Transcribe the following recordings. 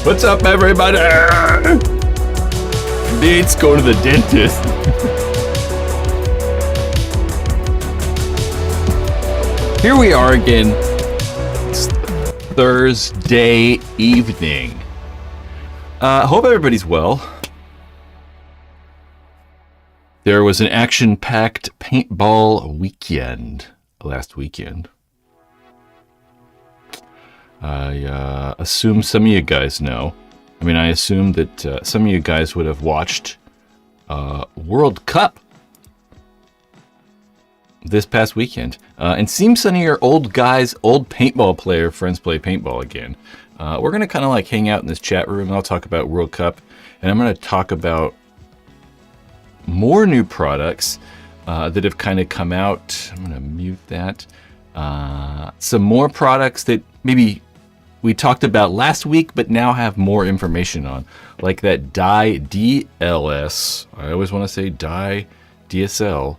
What's up, everybody? Nate's going to the dentist. Here we are again. It's Thursday evening. Hope everybody's well. There was an action-packed paintball weekend last weekend. I assume some of you guys know. I mean, I assume that some of you guys would have watched World Cup this past weekend. And seems some of your old guys, old paintball player friends play paintball again. We're going to kind of like hang out in this chat room. I'll talk about World Cup. And I'm going to talk about more new products that have kind of come out. I'm going to mute that. Some more products that maybe we talked about last week, but now have more information on, like that dye DLS. I always want to say dye DSL.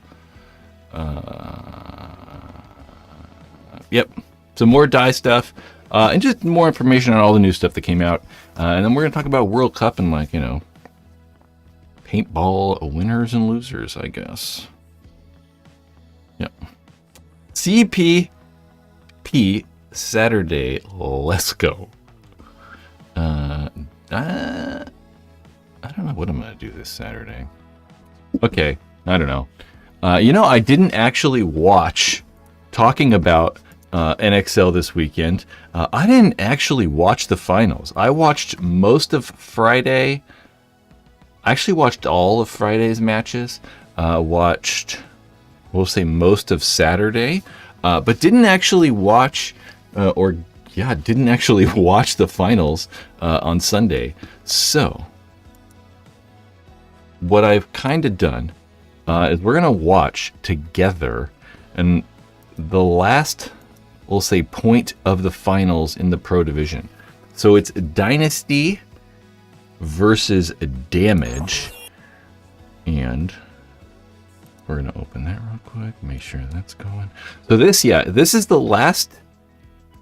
Yep, some more dye stuff, and just more information on all the new stuff that came out. And then we're gonna talk about World Cup and, like, you know, paintball winners and losers, I guess. Yep. CPP Saturday, let's go. I don't know what I'm gonna do this Saturday. Okay, I don't know. You know, I didn't actually watch, talking about NXL this weekend, I didn't actually watch the finals. I watched most of Friday. I actually watched all of Friday's matches. Watched, we'll say, most of Saturday, but didn't actually watch, didn't actually watch the finals on Sunday. So, what I've kind of done is we're gonna watch together, and the last, we'll say, point of the finals in the Pro Division. So it's Dynasty versus Damage, and we're gonna open that real quick, make sure that's going. So this is the last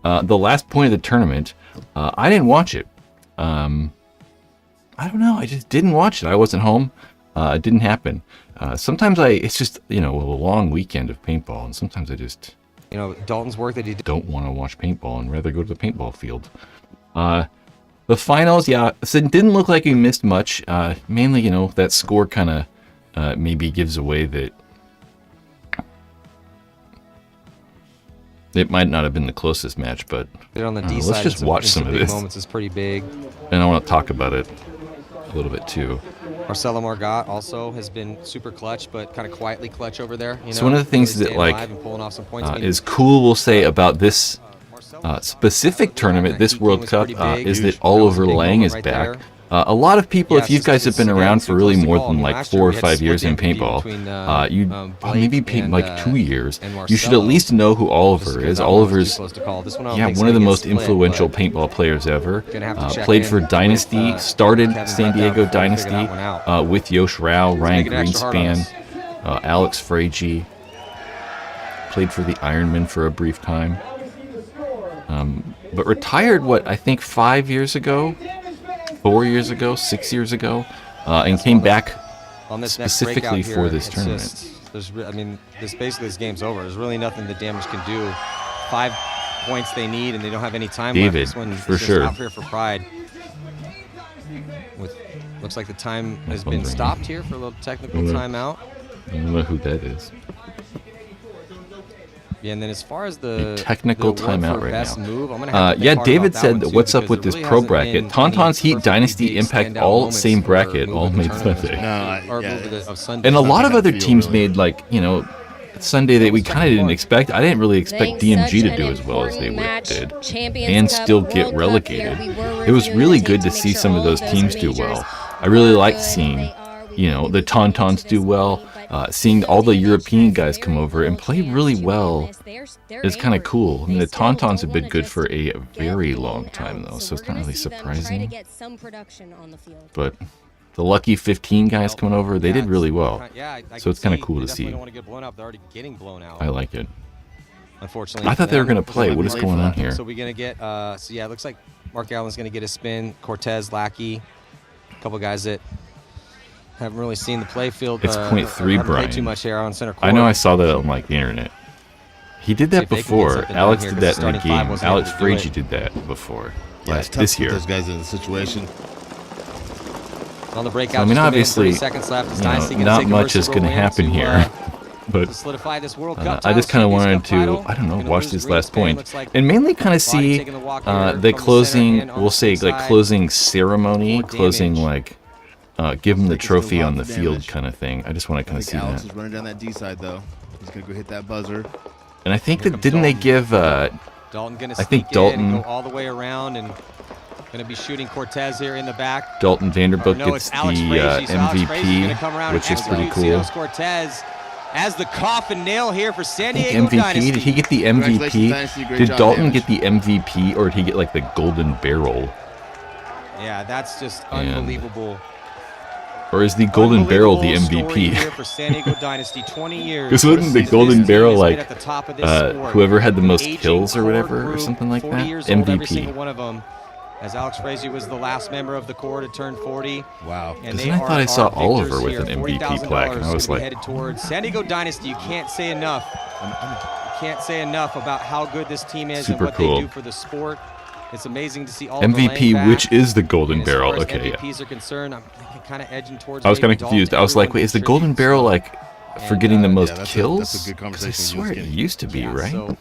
point of the tournament. I didn't watch it. I don't know. I just didn't watch it. I wasn't home. It didn't happen. Sometimes it's just, you know, a long weekend of paintball, and sometimes I just, you know, Dalton's work that he did. Don't want to watch paintball and rather go to the paintball field. The finals, so it didn't look like we missed much. Mainly, you know, that score kind of maybe gives away that it might not have been the closest match, but on the D let's just watch some of this. Moments is pretty big, and I want to talk about it a little bit too. Marcelo Margot also has been super clutch, but kind of quietly clutch over there. You know, so one of the things that, like, is cool, we'll say, about this specific tournament, this World Cup, is that Oliver Lang is back. A lot of people, if you guys have been around for really more than like 4 or 5 years in paintball, maybe like 2 years, you should at least know who Oliver is. Oliver's, one of the most influential paintball players ever. Played for Dynasty, started San Diego Dynasty with Yosh Rao, Ryan Greenspan, Alex Frage. Played for the Ironman for a brief time. But retired, I think 5 years ago? 4 years ago, 6 years ago, and came back specifically for this tournament. This game's over. There's really nothing the Damage can do. 5 points they need, and they don't have any time left. This one for sure. Out here for Pride. Looks like the time has been stopped here for a little technical timeout. I don't know who that is. Yeah, and then as far as the technical timeout right now. David said that what's up with this pro bracket? Tauntauns, Heat, Dynasty, Impact, all same bracket, all made Sunday. And a lot of other teams made, like, you know, Sunday that we kind of didn't expect. I didn't really expect DMG to do as well as they did and still get relegated. It was really good to see some of those teams do well. I really liked seeing, you know, the Tauntauns do well. Seeing all the European guys come over and play really well is kind of cool. I mean, the Tauntauns have been good for a very long time, though, so it's not really surprising. But the lucky 15 guys coming over, they did really well. So it's kind of cool to see. I like it. unfortunately. I thought they were going to play. What is going on here? So we're going to get, so yeah, it looks like Mark Allen's going to get a spin. Cortez, Lackey, a couple guys that haven't really seen the play field. It's 0.3, Brian. Too much here on center court. I know I saw that on like the internet. He did that before. Alex did that in the game. Alex Frazier did that before. This year. Those guys in the situation. On the breakout, I mean, obviously, seconds left. Not much is going to happen here. But I just kind of wanted to, I don't know, watch this last point. And mainly kind of see the closing, we'll say, like, closing ceremony, closing, like, give him the trophy on the field kind of thing. I just want to kind of see Alex that. is running down that D side, though. He's going to go hit that buzzer. And I think that, didn't they give, Dalton gonna I think Dalton, go all the way around and going to be shooting Cortez here in the back. Dalton Vanderbilt gets the MVP, which is pretty cool. Cortez as the coffin nail here for San Diego MVP. Dynasty. Did he get the MVP? Did Dalton get the MVP, or did he get like the golden barrel? Yeah, that's just unbelievable. Or is the golden barrel the MVP? For San Diego Dynasty, 20 years. Because wasn't the golden barrel like whoever had the most kills or whatever, or something like that? MVP. One of them. As Alex Frazier was the last member of the core to turn 40. Wow. And I thought I saw Oliver with an MVP plaque, and I was like, headed towards San Diego Dynasty. You can't say enough. You can't say enough about how good this team is and what they do for the sport. It's amazing to see all MVP, which is the golden barrel. Okay, MVPs are concerned. I'm kind of edging towards. I was kind of confused. I was like, wait, is the golden barrel like for getting the most kills? That's a good conversation. I swear it used to be, right? So,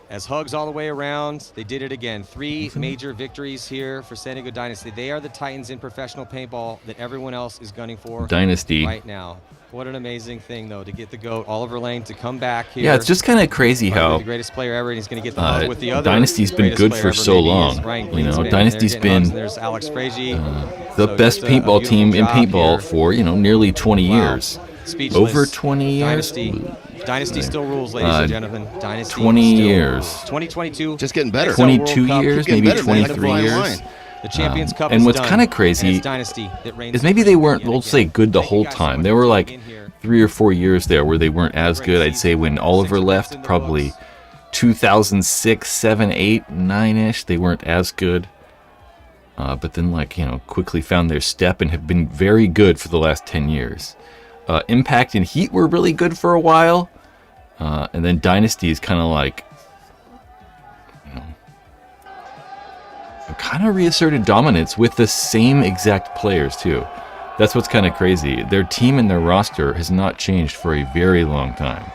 as hugs all the way around, they did it again. 3 major victories here for San Diego Dynasty. They are the Titans in professional paintball that everyone else is gunning for Dynasty right now. What an amazing thing, though, to get the GOAT, Oliver Lane, to come back here. Yeah, it's just kind of crazy how the greatest player ever, and he's going to get the hug with the other Dynasty's been good for so long. You know, Dynasty's been there's Alex Frazier, the best paintball team in paintball for, you know, nearly 20 years. Speechless. Over 20 years? Dynasty still rules, ladies and gentlemen. Dynasty 20 years. 2022. Just getting better. 22 years, maybe 23 years. The Champions Cup and what's kind of crazy is maybe they weren't, we'll say, good the whole time. They were like 3 or 4 years there where they weren't as good. I'd say when Oliver left, probably 2006, 7, 8, 9-ish, they weren't as good. But then, like, you know, quickly found their step and have been very good for the last 10 years. Impact and Heat were really good for a while. And then Dynasty is kind of like, you know, kind of reasserted dominance with the same exact players, too. That's what's kind of crazy. Their team and their roster has not changed for a very long time.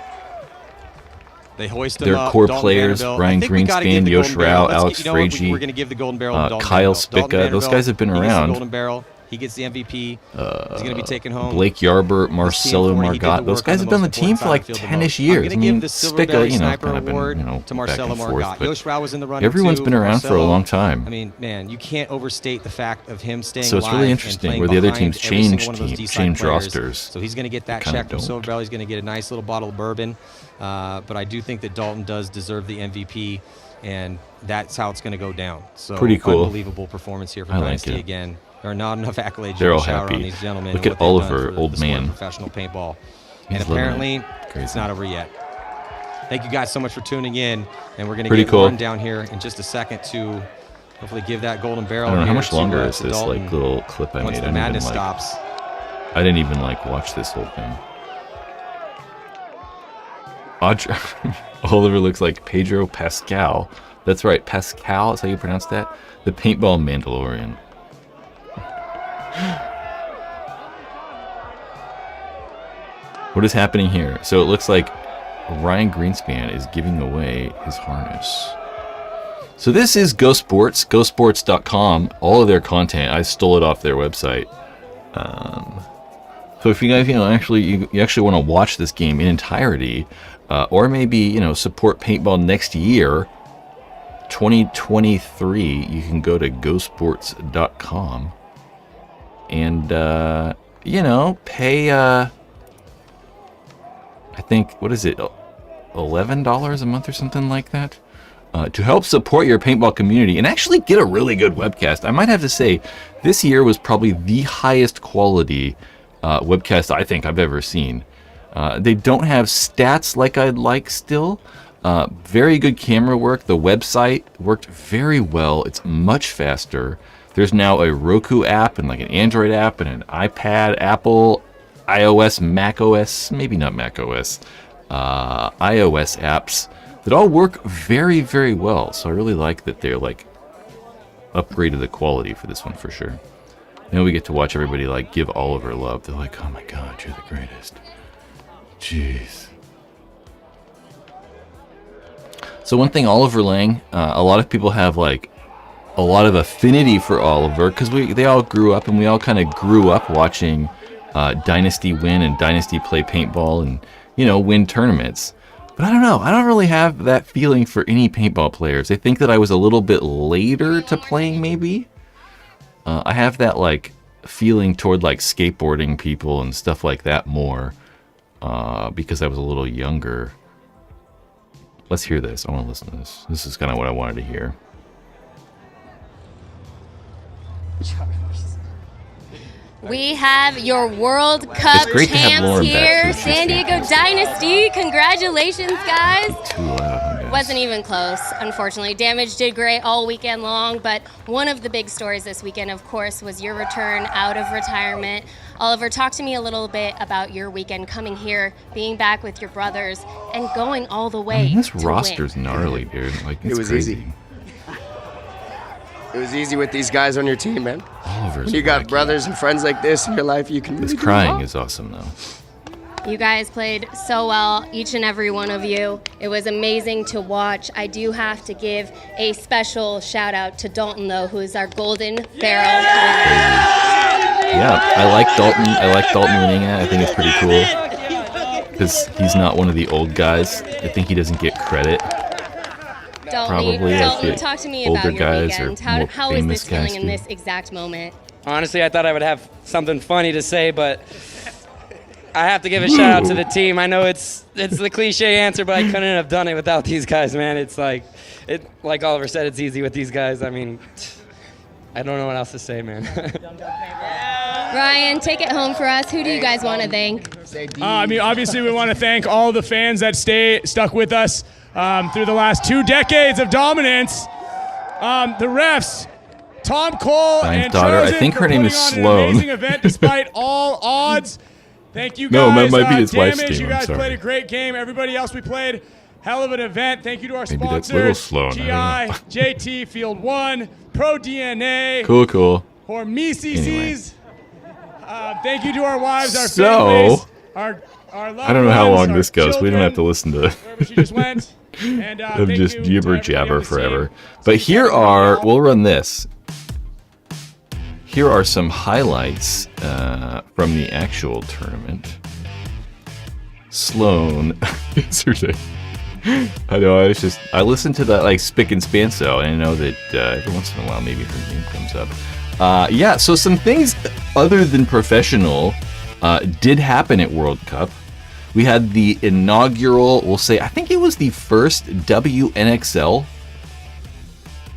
They hoist their core players, Brian Greenspan, Yosh Rao, Alex Frazier, Kyle Spica, those guys have been around. He gets the MVP. He's going to be taken home. Blake Yarbert, Marcelo Margot. Those guys have been on the team for like 10-ish years. I mean, Spica, you know, kind of been, you know, back and forth. But everyone's been around for a long time. I mean, man, you can't overstate the fact of him staying alive. So it's really interesting where the other teams change rosters. So he's going to get that check from Silver Bell. He's going to get a nice little bottle of bourbon. But I do think that Dalton does deserve the MVP, and that's how it's going to go down. So pretty cool. Unbelievable performance here from Dynasty again. There are not enough accolades. They're all happy. On these gentlemen. Look at Oliver, old man. Professional paintball. And apparently, it's not over yet. Thank you guys so much for tuning in. And we're going to get one down here in just a second to hopefully give that golden barrel. I don't know how much longer is this like little clip I made. Once the madness stops. I didn't even like watch this whole thing. Oliver looks like Pedro Pascal. That's right, Pascal. That's how you pronounce that. The paintball Mandalorian. What is happening here? So it looks like Ryan Greenspan is giving away his harness. So this is Go Sports, GoSports.com. All of their content, I stole it off their website. So if you guys, you know, you actually want to watch this game in entirety, or maybe, support paintball next year, 2023, you can go to GoSports.com and, pay, I think, what is it, $11 a month or something like that? To help support your paintball community and actually get a really good webcast. I might have to say, this year was probably the highest quality webcast I think I've ever seen. They don't have stats like I'd like still, Very good camera work. The website worked very well. It's much faster. There's now a Roku app and like an Android app and an iPad, Apple, iOS, Mac OS, maybe not Mac OS, iOS apps that all work very, very well. So I really like that they're like upgraded the quality for this one for sure. Now we get to watch everybody like give Oliver love. They're like, oh my God, you're the greatest. Jeez. So one thing, Oliver Lang, a lot of people have like a lot of affinity for Oliver because they all grew up and we all kind of grew up watching Dynasty win and Dynasty play paintball and, you know, win tournaments. But I don't know. I don't really have that feeling for any paintball players. I think that I was a little bit later to playing maybe. I have that like feeling toward like skateboarding people and stuff like that more because I was a little younger. Let's hear this. I want to listen to this. This is kind of what I wanted to hear. We have your World Cup champs here, San Diego Dynasty. Congratulations, guys. Too loud, guys. Wasn't even close, unfortunately. Damage did great all weekend long, but one of the big stories this weekend, of course, was your return out of retirement. Oliver, talk to me a little bit about your weekend coming here, being back with your brothers, and going all the way. I mean, this to roster's win. gnarly, dude. Like, it's It was crazy. easy. It was easy with these guys on your team, man. Oliver's When you got wacky. brothers and friends like this in your life, you can This really do crying well. is awesome, though. You guys played so well, each and every one of you. It was amazing to watch. I do have to give a special shout out to Dalton, though, who is our Golden Barrel winner. Yeah, I like Dalton. I like Dalton winning it. I think it's pretty cool because he's not one of the old guys. I think he doesn't get credit. Probably, I Dalton, feel talk to me older about your guys weekend. or more How is famous this feeling guys in do. this exact moment? Honestly, I thought I would have something funny to say, but I have to give a shout out to the team. I know it's the cliche answer, but I couldn't have done it without these guys, man. It's like Oliver said, it's easy with these guys. I mean, I don't know what else to say, man. Ryan, take it home for us. Who do you guys want to thank? I mean, obviously, we want to thank all the fans that stuck with us through the last 2 decades of dominance. The refs, Tom Cole Ryan's and daughter, I Trojan think for her name putting is on Sloan. an amazing event despite all odds. Thank you guys. No, that might be his wife's Damage, name, you I'm guys sorry. played a great game. Everybody else, we played hell of an event. Thank you to our Maybe that's sponsors, little Sloan, GI, I don't JT, Field 1, Pro DNA, Cool. Hormesis. Thank you to our wives, our So, families, our loved I don't know how ones, long our this goes. We don't have to children, listen to wherever she just went. And of thank just you to jibber everybody on jabber the forever. team. But Thank you here to everybody are, else. we'll run this. Here are some highlights from the actual tournament. Sloan. It's her name. I know, I listen to that like Spick and Spanso, and I know that every once in a while maybe her name comes up. Yeah, so some things other than professional did happen at World Cup. We had the inaugural, we'll say, I think it was the first WNXL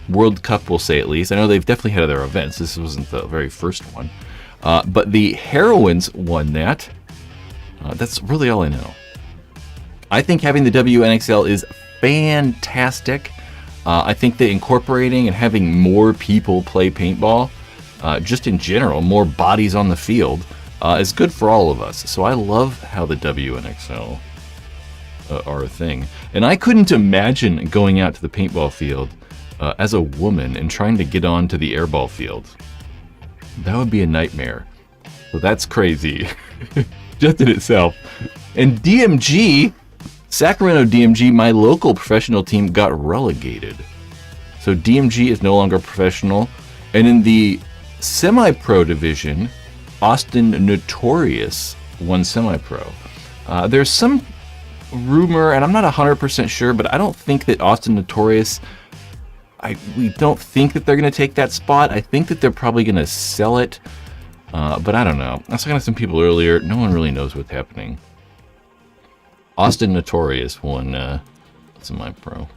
World Cup, we'll say at least. I know they've definitely had other events. This wasn't the very first one. But the Heroines won that. That's really all I know. I think having the WNXL is fantastic. I think that incorporating and having more people play paintball, just in general, more bodies on the field, is good for all of us. So I love how the WNXL are a thing. And I couldn't imagine going out to the paintball field as a woman and trying to get onto the airball field. That would be a nightmare. So that's crazy, just in itself. And DMG, Sacramento DMG, my local professional team, got relegated. So DMG is no longer professional. And in the semi-pro division, Austin Notorious won semi-pro. There's some rumor, and I'm not 100% sure, but I don't think that Austin Notorious, we don't think that they're going to take that spot. I think that they're probably going to sell it, but I don't know. I was talking to some people earlier. No one really knows what's happening. Austin Notorious won semi-pro.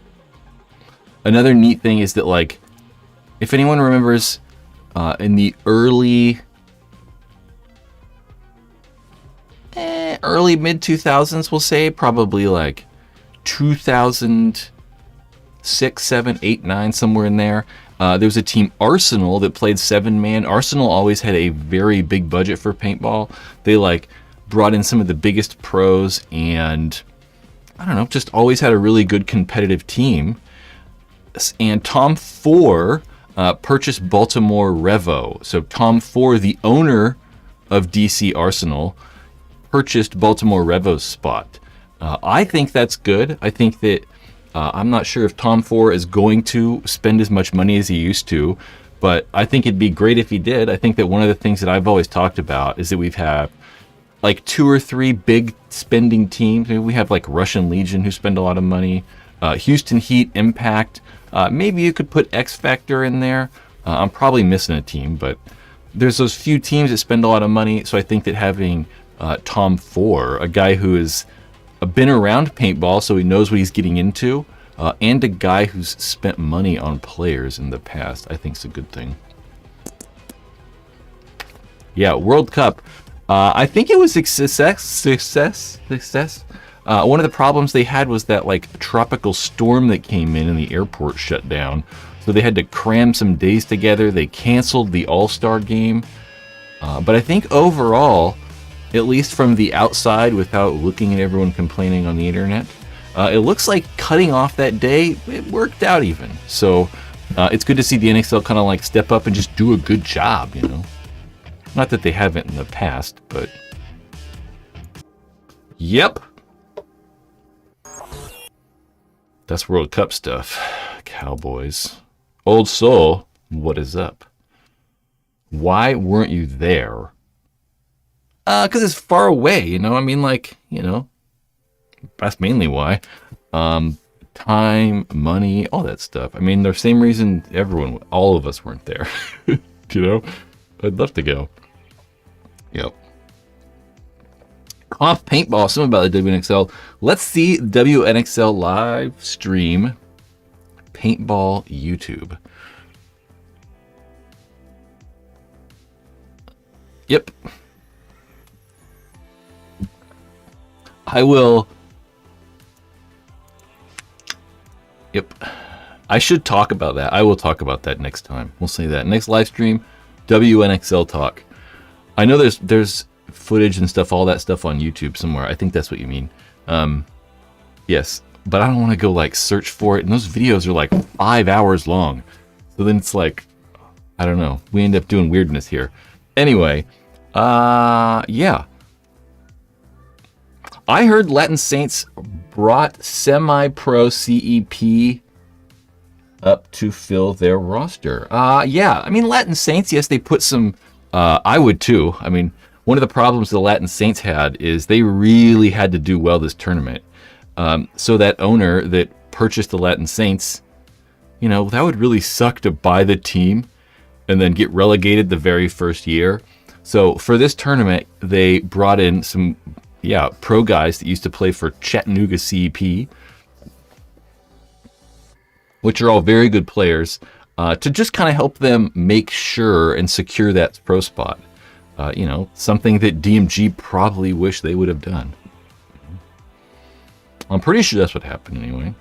Another neat thing is that, like, if anyone remembers, in the early mid 2000s, we'll say, probably like 2006, 7, 8, 9, somewhere in there. There was a team, Arsenal, that played 7-man. Arsenal always had a very big budget for paintball. They like brought in some of the biggest pros, and I don't know, just always had a really good competitive team. And Tom Four purchased Baltimore Revo. So Tom Four, the owner of DC Arsenal, purchased Baltimore Revo's spot. I think that's good. I think that I'm not sure if Tom Four is going to spend as much money as he used to, but I think it'd be great if he did. I think that one of the things that I've always talked about is that we've had like 2 or 3 big spending teams. Maybe we have like Russian Legion, who spend a lot of money, Houston Heat, Impact. Maybe you could put X Factor in there. I'm probably missing a team, but there's those few teams that spend a lot of money. So I think that having Tom Four, a guy who has been around paintball, so he knows what he's getting into, and a guy who's spent money on players in the past, I think is a good thing. Yeah, World Cup. I think it was a success. One of the problems they had was that like tropical storm that came in and the airport shut down. So they had to cram some days together. They canceled the All-Star game. But I think overall, at least from the outside, without looking at everyone complaining on the internet, it looks like cutting off that day, it worked out even. So it's good to see the NXL kind of like step up and just do a good job, you know. Not that they haven't in the past, but yep. That's World Cup stuff. Cowboys. Old Soul, what is up? Why weren't you there? Because it's far away, you know? I mean, like, you know, that's mainly why. Time, money, all that stuff. I mean, the same reason all of us weren't there. You know? I'd love to go. Yep. Off paintball, something about the WNXL. Let's see WNXL live stream paintball YouTube. Yep. I will. Yep. I should talk about that. I will talk about that next time. We'll say that. Next live stream, WNXL talk. I know there's footage and stuff, all that stuff on YouTube somewhere. I think that's what you mean. Yes, but I don't want to go like search for it. And those videos are like 5 hours long. So then it's like, I don't know. We end up doing weirdness here. Anyway, yeah. I heard Latin Saints brought semi-pro CEP up to fill their roster. Yeah, I mean, Latin Saints, yes, they put some, I would too. I mean, one of the problems the Latin Saints had is they really had to do well this tournament. So that owner that purchased the Latin Saints, you know, that would really suck to buy the team and then get relegated the very first year. So for this tournament, they brought in some, pro guys that used to play for Chattanooga CEP, which are all very good players, to just kind of help them make sure and secure that pro spot. You know, something that DMG probably wish they would have done. I'm pretty sure that's what happened anyway.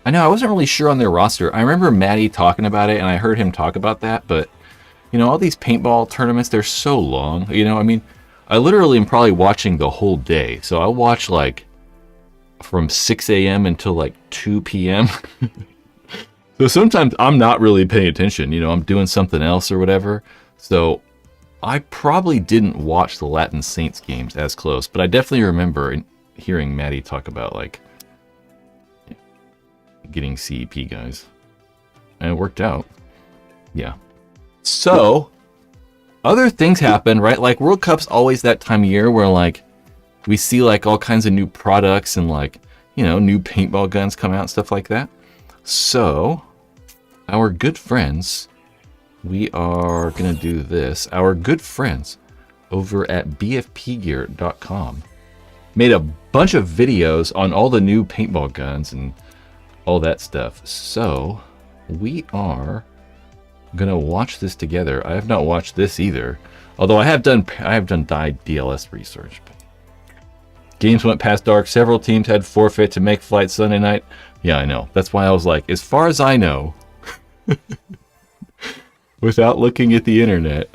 I know, I wasn't really sure on their roster. I remember Maddie talking about it, and I heard him talk about that, but, you know, all these paintball tournaments, they're so long. You know, I mean, I literally am probably watching the whole day. So I watch, like, from 6 a.m. until, like, 2 p.m. So sometimes I'm not really paying attention. You know, I'm doing something else or whatever. So I probably didn't watch the Latin Saints games as close, but I definitely remember hearing Maddie talk about, like, getting CEP guys. And it worked out. Yeah. So, other things happen, right? Like, World Cup's always that time of year where, like, we see, like, all kinds of new products and, like, you know, new paintball guns come out and stuff like that. So, our good friends, we are going to do this. Our good friends over at bfpgear.com made a bunch of videos on all the new paintball guns and all that stuff. So, we are going to watch this together. I have not watched this either. Although I have done DLS research. But Games went past dark. Several teams had forfeit to make flight Sunday night. Yeah, I know. That's why I was like, as far as I know, without looking at the internet,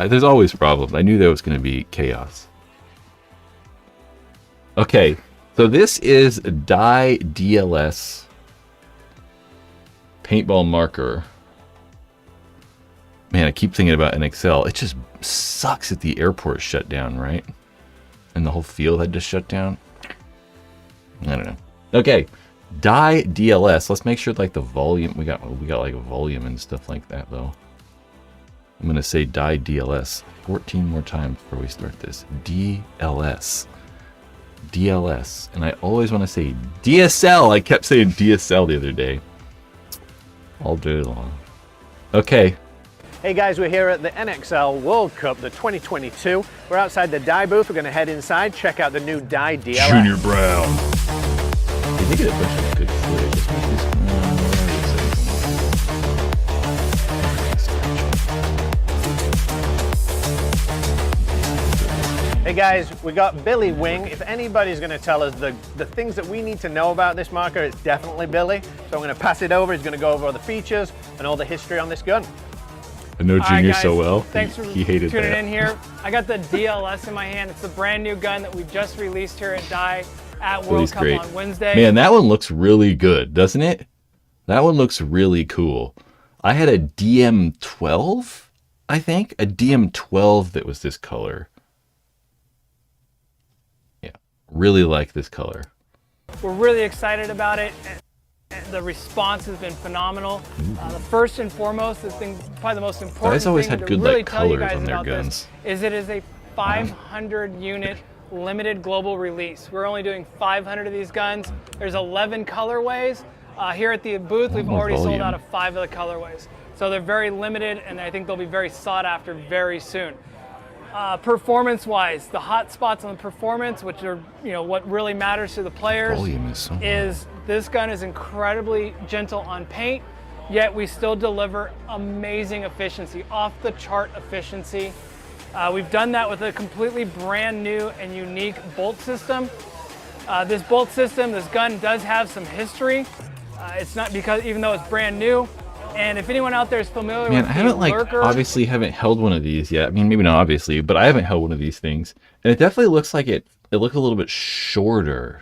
there's always problems. I knew there was going to be chaos. Okay, so this is Dye DLS paintball marker. Man, I keep thinking about NXL. It just sucks that the airport shut down, right? And the whole field had to shut down. I don't know. Okay, Dye DLS. Let's make sure like the volume. We got like a volume and stuff like that though. I'm gonna say Dye DLS 14 more times before we start this. DLS. DLS. And I always want to say DSL. I kept saying DSL the other day. All day long. Okay. Hey guys, we're here at the NXL World Cup, the 2022. We're outside the Dye booth. We're going to head inside, check out the new Dye DLS. Junior Brown. They get a bunch of good footage. Hey guys, we got Billy Wing. If anybody's going to tell us the things that we need to know about this marker, it's definitely Billy. So I'm going to pass it over. He's going to go over all the features and all the history on this gun. I know Junior so well. Thanks for he hated tuning that. in here. I got the DLS in my hand. It's the brand new gun that we just released here at Dye at World Cup on Wednesday. Man, that one looks really good, doesn't it? That one looks really cool. I had a DM12, I think. A DM12 that was this color. Yeah, really like this color. We're really excited about it. The response has been phenomenal. The first and foremost, probably the most important guys always thing had to good really like tell you colors guys on their about guns. this is it is a 500 unit limited global release. We're only doing 500 of these guns. There's 11 colorways. Here at the booth, we've already sold out of 5 of the colorways. So they're very limited, and I think they'll be very sought after very soon. Performance-wise, the hot spots on the performance, which are what really matters to the players, is this gun is incredibly gentle on paint, yet we still deliver amazing efficiency, off-the-chart efficiency. We've done that with a completely brand new and unique bolt system. This bolt system, this gun does have some history. It's not because, even though it's brand new. And if anyone out there is familiar with I haven't lurker, obviously haven't held one of these yet. I mean, maybe not obviously, but I haven't held one of these things. And it definitely looks like it looks a little bit shorter,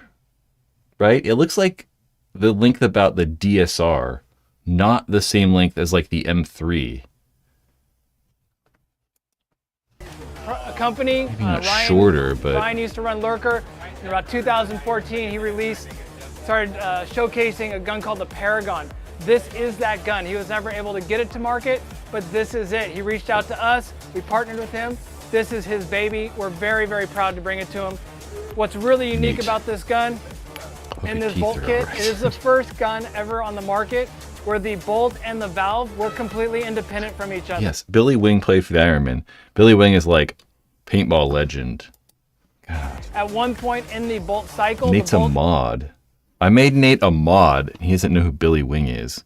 right? It looks like the length about the DSR, not the same length as like the M3. a company, Maybe not Ryan, shorter, but Ryan used to run Lurker. In about 2014, he started showcasing a gun called the Paragon. This is that gun. He was never able to get it to market, but this is it. He reached out to us. We partnered with him. This is his baby. We're very, very proud to bring it to him. What's really unique about this gun in this bolt kit, it is the first gun ever on the market where the bolt and the valve were completely independent from each other. Yes, Billy Wing played for the Ironman. Billy Wing is like paintball legend. God. At one point in the bolt cycle, Nate's a mod. I made Nate a mod. He doesn't know who Billy Wing is.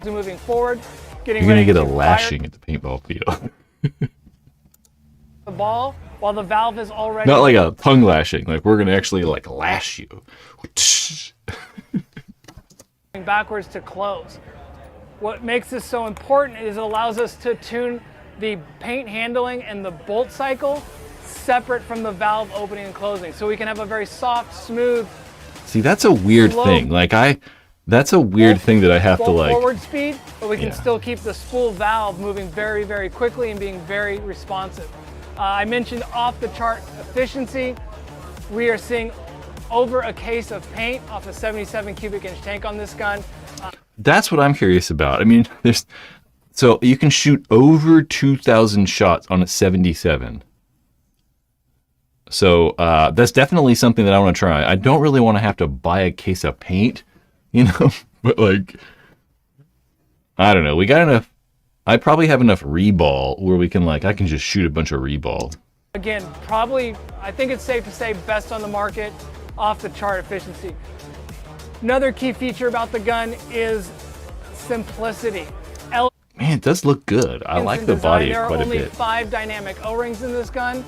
Moving forward, You're gonna get a lashing at the paintball field. The ball, while the valve is already Not like a tongue lashing. Like we're gonna actually like lash you. backwards to close. What makes this so important is it allows us to tune the paint handling and the bolt cycle separate from the valve opening and closing, so we can have a very soft, smooth. See, that's a weird thing. Like that's a weird thing that I have to like. Forward speed, but we can still keep the spool valve moving very, very quickly and being very responsive. I mentioned off the chart efficiency. We are seeing over a case of paint off a 77 cubic inch tank on this gun. That's what I'm curious about. I mean, so you can shoot over 2,000 shots on a 77. So that's definitely something that I want to try. I don't really want to have to buy a case of paint, you know, but like, I don't know. We got enough. I probably have enough reball where we can I can just shoot a bunch of reball. Again, probably, I think it's safe to say best on the market, off the chart efficiency. Another key feature about the gun is simplicity. Man, it does look good. I like the body quite a bit. There are only 5 dynamic O-rings in this gun,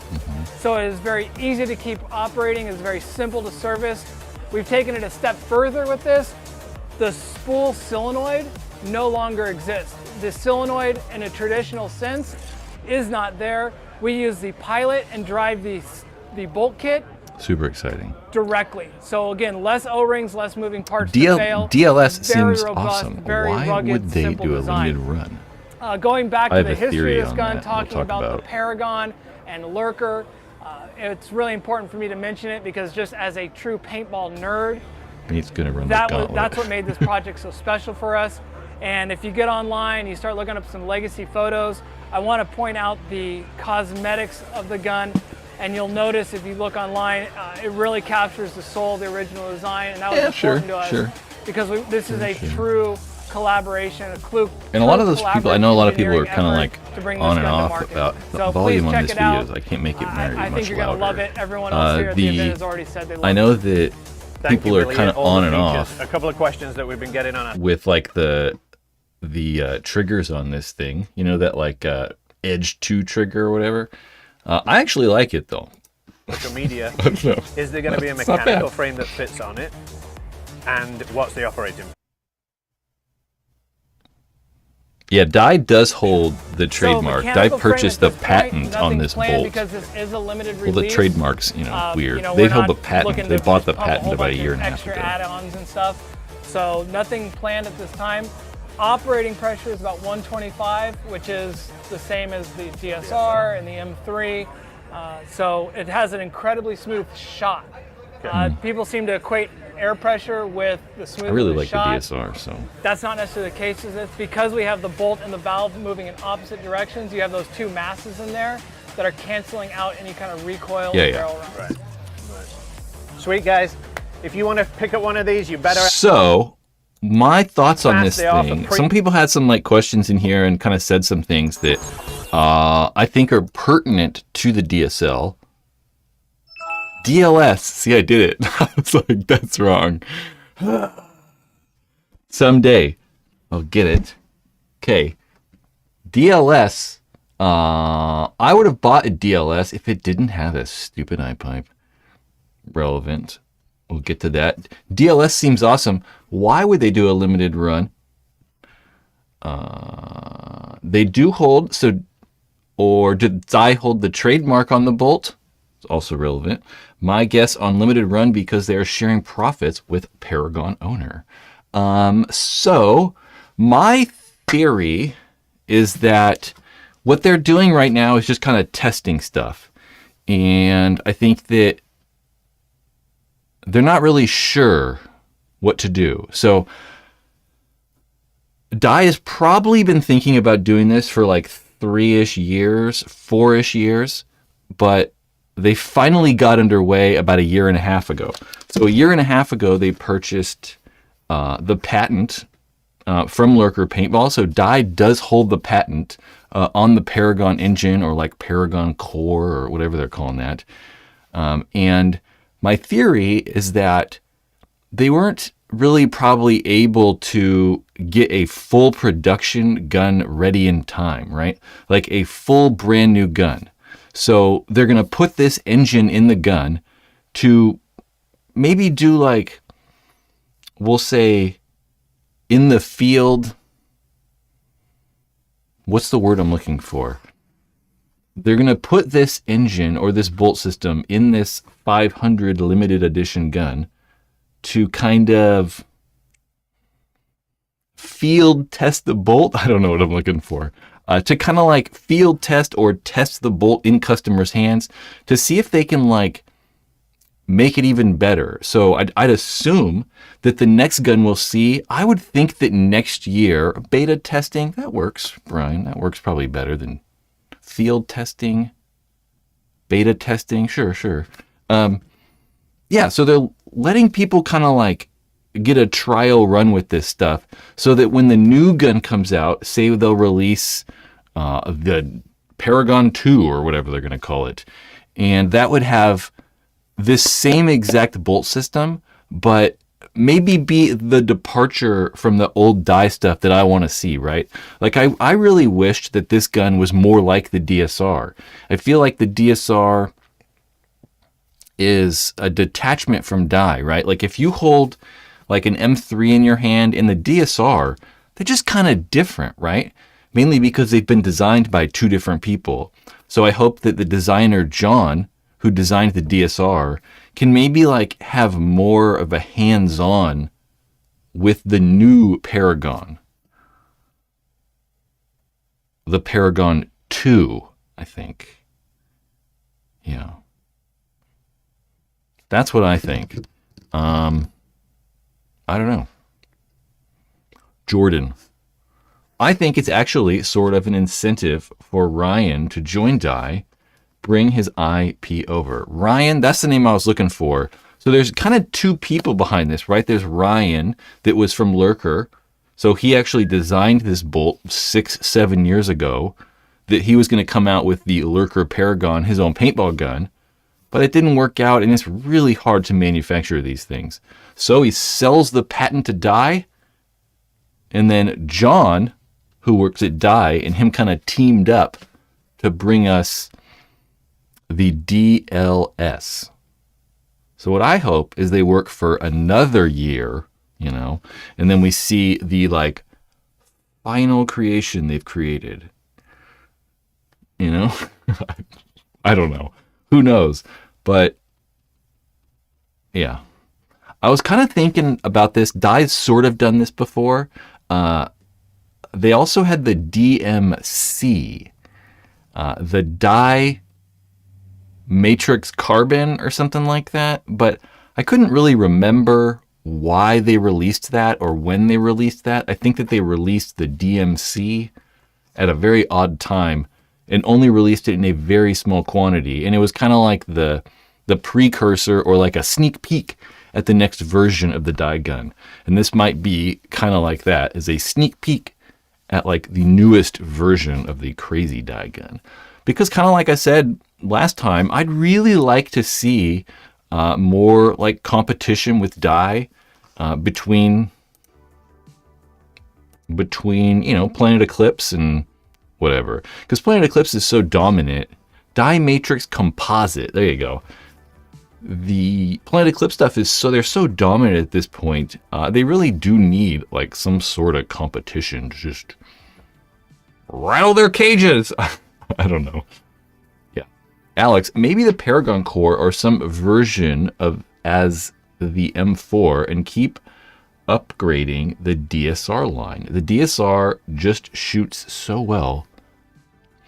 so it is very easy to keep operating. It's very simple to service. We've taken it a step further with this. The spool solenoid no longer exists. The solenoid, in a traditional sense, is not there. We use the pilot and drive the bolt kit. Super exciting. Directly. So again, less O-rings, less moving parts to fail. DLS very seems robust, awesome. Very Why rugged, would they simple do a design. limited run? Going back I to have the a history theory of this on gun, that talking we'll talk about about. the Paragon and Lurker, it's really important for me to mention it because just as a true paintball nerd, He's going to run the gauntlet. that's what made this project so special for us. And if you get online, you start looking up some legacy photos, I want to point out the cosmetics of the gun. And you'll notice if you look online, it really captures the soul of the original design. And that was important to us because this is a true collaboration, and a lot of those people, I know a lot of people are kind of like on and off about the volume on this video. I can't make it very much louder. I think you're going to love it. Everyone else here at the event has already said they love it. I know that people are kind of on and off. A couple of questions that we've been getting on with like the triggers on this thing. You know, that like Edge 2 trigger or whatever. I actually like it though. Social media. Is there going to be a mechanical frame that fits on it? And what's the operating? Yeah, Dye does hold the trademark. Dye purchased the patent on this bolt. Because this is a limited release. Well, the trademark's, weird. They held the patent. They bought the patent about a year and a half ago. Extra add-ons and stuff. So nothing planned at this time. Operating pressure is about 125, which is the same as the DSR and the M3. So it has an incredibly smooth shot. People seem to equate air pressure with the smoothness I really like shot. the DSR, so. That's not necessarily the case. It's because we have the bolt and the valve moving in opposite directions. You have those 2 masses in there that are canceling out any kind of recoil or barrel run. Right. Sweet, guys. If you want to pick up one of these, you better. So, my thoughts on this thing. Some people had some like questions in here and kind of said some things that I think are pertinent to the DSL. DLS. See, I did it. I was like, that's wrong. Someday I'll get it. Okay. DLS. I would have bought a DLS if it didn't have a stupid eye pipe. Relevant. We'll get to that. DLS seems awesome. Why would they do a limited run? They do hold, or did Dye hold the trademark on the bolt? It's also relevant. My guess on limited run because they are sharing profits with Paragon owner. So my theory is that what they're doing right now is just kind of testing stuff. And I think that they're not really sure what to do. So Dye has probably been thinking about doing this for like 3-ish years, 4-ish years, but they finally got underway about 1.5 years ago. So 1.5 years ago, they purchased the patent from Lurker Paintball. So Dye does hold the patent on the Paragon engine, or like Paragon core, or whatever they're calling that. And my theory is that they weren't really probably able to get a full production gun ready in time, right? Like a full brand new gun. So they're going to put this engine in the gun to maybe do like, we'll say, in the field. What's the word I'm looking for? They're going to put this engine or this bolt system in this 500 limited edition gun to kind of field test the bolt. I don't know what I'm looking for. To kind of like field test or test the bolt in customers' hands to see if they can like make it even better. So I'd assume that the next gun we'll see, I would think that next year, beta testing, that works, Brian. That works probably better than field testing, beta testing. Sure. Yeah, so they're letting people kind of like get a trial run with this stuff so that when the new gun comes out, say they'll release the Paragon 2 or whatever they're going to call it, and that would have this same exact bolt system, but maybe be the departure from the old die stuff that I want to see, right? Like, I really wished that this gun was more like the DSR. I feel like the DSR is a detachment from die, right? Like, if you hold like an M3 in your hand in the DSR, they're just kind of different, right? Mainly because they've been designed by two different people. So I hope that the designer, John, who designed the DSR, can maybe like have more of a hands-on with the new Paragon. The Paragon 2, I think. Yeah. That's what I think. I don't know. Jordan. I think it's actually sort of an incentive for Ryan to join Die, bring his IP over. Ryan, that's the name I was looking for. So there's kind of two people behind this, right? There's Ryan that was from Lurker. So he actually designed this bolt 6-7 years ago that he was going to come out with the Lurker Paragon, his own paintball gun. But it didn't work out, and it's really hard to manufacture these things. So he sells the patent to Die, and then John, who works at Die, and him kind of teamed up to bring us the DLS. So what I hope is they work for another year, and then we see the like final creation they've created. I don't know. Who knows? But yeah. I was kind of thinking about this. Die's sort of done this before. They also had the DMC, the Die Matrix Carbon or something like that, but I couldn't really remember why they released that or when they released that. I think that they released the DMC at a very odd time and only released it in a very small quantity, and it was kind of like the precursor or like a sneak peek at the next version of the Die gun. And this might be kind of like that, as a sneak peek at like the newest version of the crazy Die gun. Because kind of like I said last time, I'd really like to see more like competition with Die between Planet Eclipse and whatever. Because Planet Eclipse is so dominant. Die Matrix Composite, there you go. The Planet Eclipse stuff is they're so dominant at this point. They really do need like some sort of competition to just rattle their cages. I don't know. Yeah. Alex, maybe the Paragon core or some version of as the M4 and keep upgrading the DSR line. The DSR just shoots so well.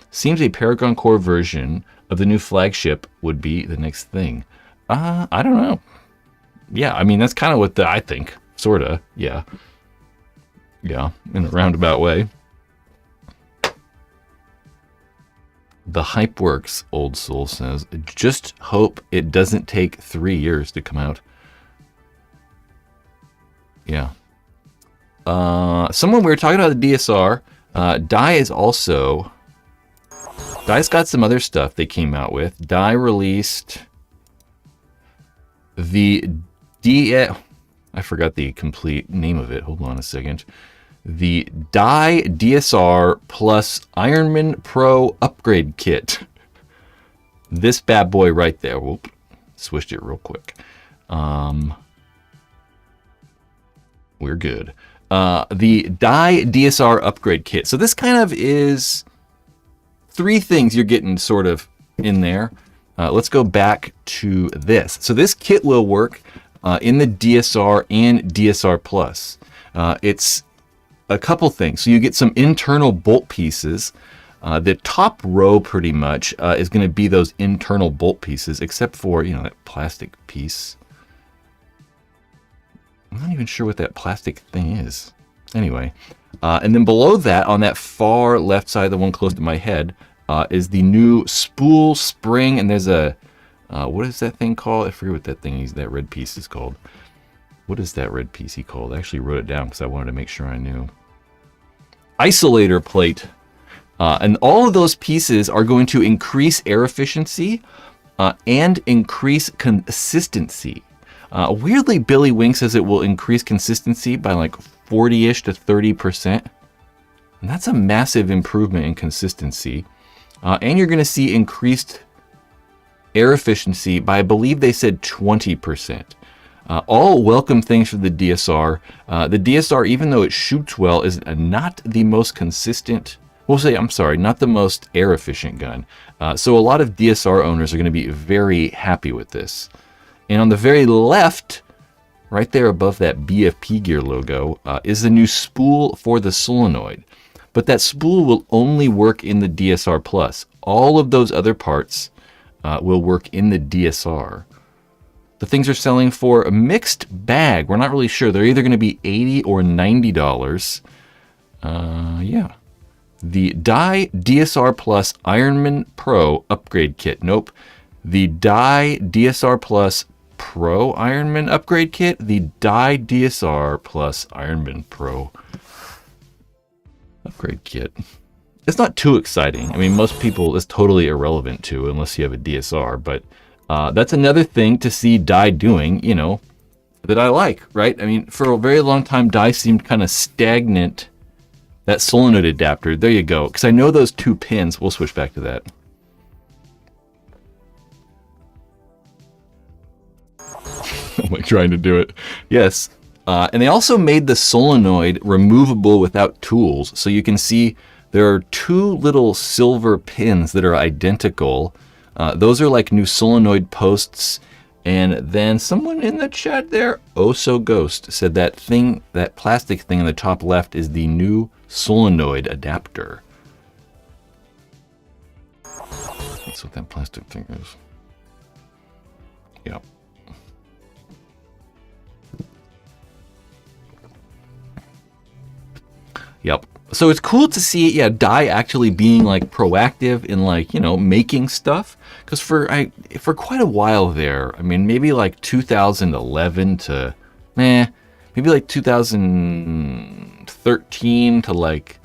Seems a Paragon core version of the new flagship would be the next thing. I don't know. Yeah, I mean, that's kind of what I think. Sorta, yeah. Yeah, in a roundabout way. The hype works, Old Soul says. Just hope it doesn't take 3 years to come out. Yeah. Someone we were talking about the DSR. Die is also... Die's got some other stuff they came out with. Die released... I forgot the complete name of it. Hold on a second. The Die DSR plus Ironman Pro upgrade kit. This bad boy right there. Whoop. Switched it real quick. We're good. The Die DSR upgrade kit. So this kind of is 3 things you're getting sort of in there. Let's go back to this. So this kit will work in the DSR and DSR Plus. It's a couple things. So you get some internal bolt pieces. The top row pretty much is going to be those internal bolt pieces, except for, that plastic piece. I'm not even sure what that plastic thing is. Anyway, and then below that, on that far left side, the one close to my head, is the new spool spring, and there's a what is that thing called? I forget what that red piece is called. What is that red piece he called? I actually wrote it down because I wanted to make sure I knew. Isolator plate. And all of those pieces are going to increase air efficiency and increase consistency. Weirdly, Billy Wing says it will increase consistency by like 40-ish to 30%. And that's a massive improvement in consistency. And you're going to see increased air efficiency by, I believe they said 20%. All welcome things for the DSR. The DSR, even though it shoots well, is not the most consistent, not the most air efficient gun. So a lot of DSR owners are going to be very happy with this. And on the very left, right there above that BFP Gear logo, is the new spool for the solenoid. But that spool will only work in the DSR Plus. All of those other parts will work in the DSR. The things are selling for a mixed bag. We're not really sure. They're either going to be $80 or $90. Yeah. The Dye DSR Plus Ironman Pro upgrade kit. Nope. The Dye DSR Plus Pro Ironman upgrade kit. The Dye DSR Plus Ironman Pro upgrade kit. It's not too exciting. I mean, most people it's totally irrelevant to unless you have a DSR, but that's another thing to see Dye doing, you know, that I like, right? I mean, for a very long time, Dye seemed kind of stagnant. That solenoid adapter, there you go. Because I know those two pins. We'll switch back to that. Am I trying to do it? Yes. And they also made the solenoid removable without tools. So you can see there are two little silver pins that are identical. Those are like new solenoid posts. And then someone in the chat there, Oh Ghost, said that thing, that plastic thing in the top left is the new solenoid adapter. That's what that plastic thing is. Yep. Yep. So it's cool to see, yeah, Dye actually being like proactive in like, you know, making stuff. Because for quite a while there, I mean, maybe like 2011 to, maybe like 2013 to like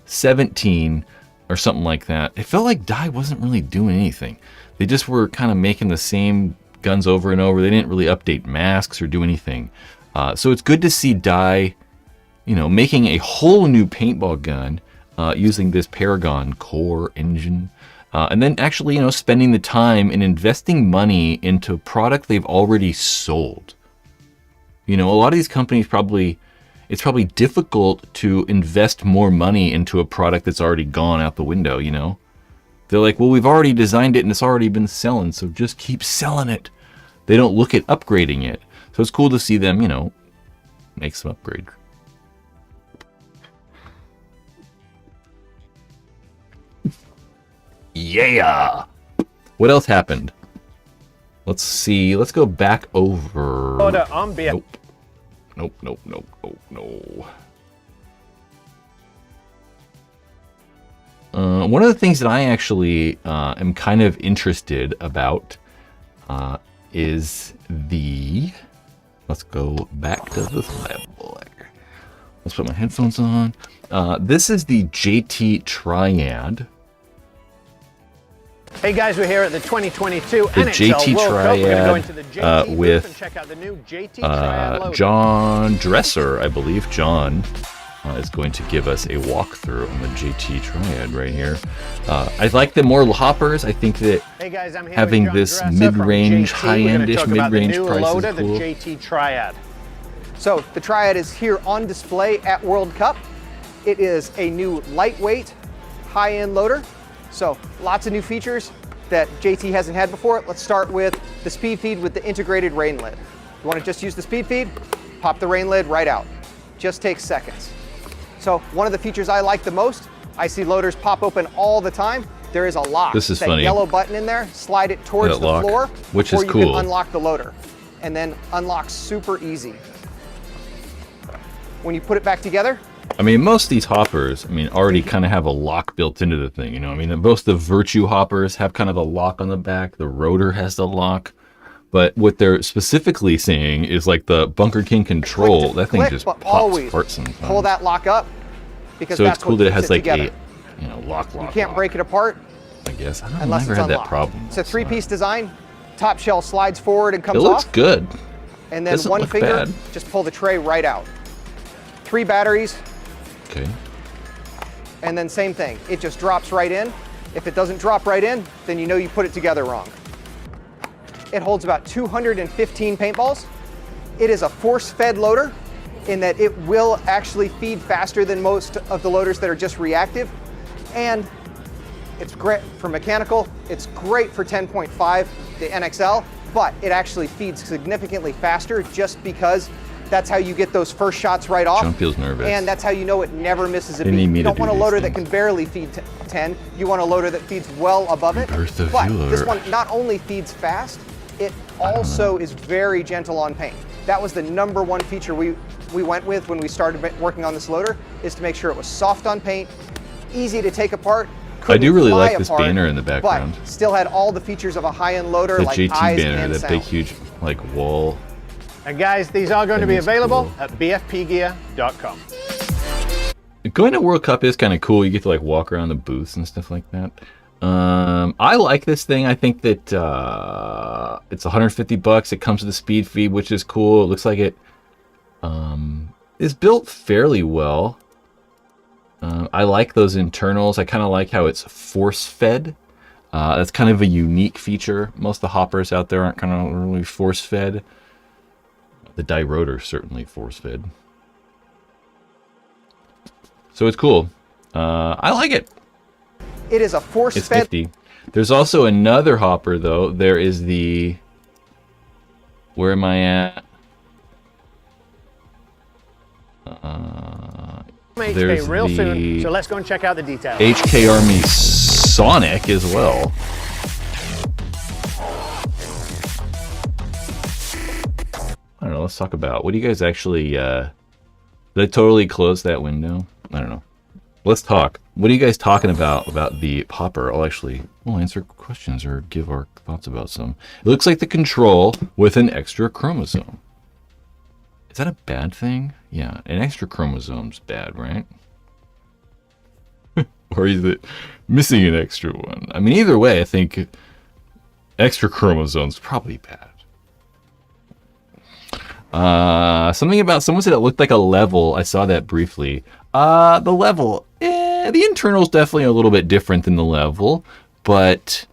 17 or something like that. It felt like Dye wasn't really doing anything. They just were kind of making the same guns over and over. They didn't really update masks or do anything. So it's good to see Dye, you know, making a whole new paintball gun using this Paragon core engine. And then actually, you know, spending the time and investing money into a product they've already sold. You know, a lot of these companies it's probably difficult to invest more money into a product that's already gone out the window, you know? They're like, well, we've already designed it and it's already been selling, so just keep selling it. They don't look at upgrading it. So it's cool to see them, you know, make some upgrades. Yeah. What else happened? Let's see. Let's go back over. Nope. No. One of the things that I actually am kind of interested about is the. Let's go back to the slab. Let's put my headphones on. This is the JT Triad. Hey guys, we're here at the 2022 the NHL JT World Triad, Cup. We're going to go into the JT with and check out the new JT Triad loader. John Dresser, I believe. John is going to give us a walkthrough on the JT Triad right here. I like the more hoppers. I think that having this mid-range, high-end-ish mid-range price loader, is cool. The JT Triad. So the Triad is here on display at World Cup. It is a new lightweight, high-end loader. So lots of new features that JT hasn't had before. Let's start with the speed feed with the integrated rain lid. You want to just use the speed feed, pop the rain lid right out. Just takes seconds. So one of the features I like the most, I see loaders pop open all the time. There is a lock. This is that funny. Yellow button in there, slide it towards that the lock, floor, which is before you cool. can unlock the loader. And then unlock super easy. When you put it back together, I mean, most of these hoppers, I mean, already kind of have a lock built into the thing, you know? I mean, most of the Virtue hoppers have kind of a lock on the back. The Rotor has the lock. But what they're specifically saying is like the Bunker King control. That thing just pops apart sometimes. pull that lock up, because so that's it's cool what that it keeps has like together. a, you know, lock. You can't break it apart. I guess. I don't unless never it's had that unlocked. problem. It's a three-piece design. Top shell slides forward and comes It looks off. good. and then Doesn't one look finger, bad. just pull the tray right out. 3 batteries, Okay. and then same thing. It just drops right in. If it doesn't drop right in, then you know you put it together wrong. It holds about 215 paintballs. It is a force-fed loader in that it will actually feed faster than most of the loaders that are just reactive. And it's great for mechanical. It's great for 10.5, the NXL, but it actually feeds significantly faster just because that's how you get those first shots right off. John feels nervous. And that's how you know it never misses a They beat. need me You to don't do want a these loader that things. can barely feed 10. You want a loader that feeds well above it. Earth of But Viewer. this one not only feeds fast, it also is very gentle on paint. That was the #1 feature we went with when we started working on this loader, is to make sure it was soft on paint, easy to take apart. I do really fly like this apart, banner in the background. But still had all the features of a high-end loader, The like JT eyes banner, and that sound. big, huge, like, wall. And guys, these are going to be That is available cool. at bfpgear.com. Going to World Cup is kind of cool. You get to like walk around the booths and stuff like that. I like this thing. I think that it's $150. It comes with a speed feed, which is cool. It looks like it is built fairly well. I like those internals. I kind of like how it's force fed. That's kind of a unique feature. Most of the hoppers out there aren't kind of really force fed. The die rotor certainly force fed. So it's cool. I like it. It is a It's force-fed. nifty. There's also another hopper though. There is the. Where am I at? There's real the soon, so let's go and check out the details. HK Army Sonic as well. I don't know. Let's talk about what do you guys actually. Did I totally close that window? I don't know. Let's talk. What are you guys talking about the popper? We'll answer questions or give our thoughts about some. It looks like the control with an extra chromosome. Is that a bad thing? Yeah, an extra chromosome's bad, right? Or is it missing an extra one? I mean, either way, I think extra chromosome's probably bad. Something about someone said it looked like a level. I saw that briefly. The level, the internal's definitely a little bit different than the level, but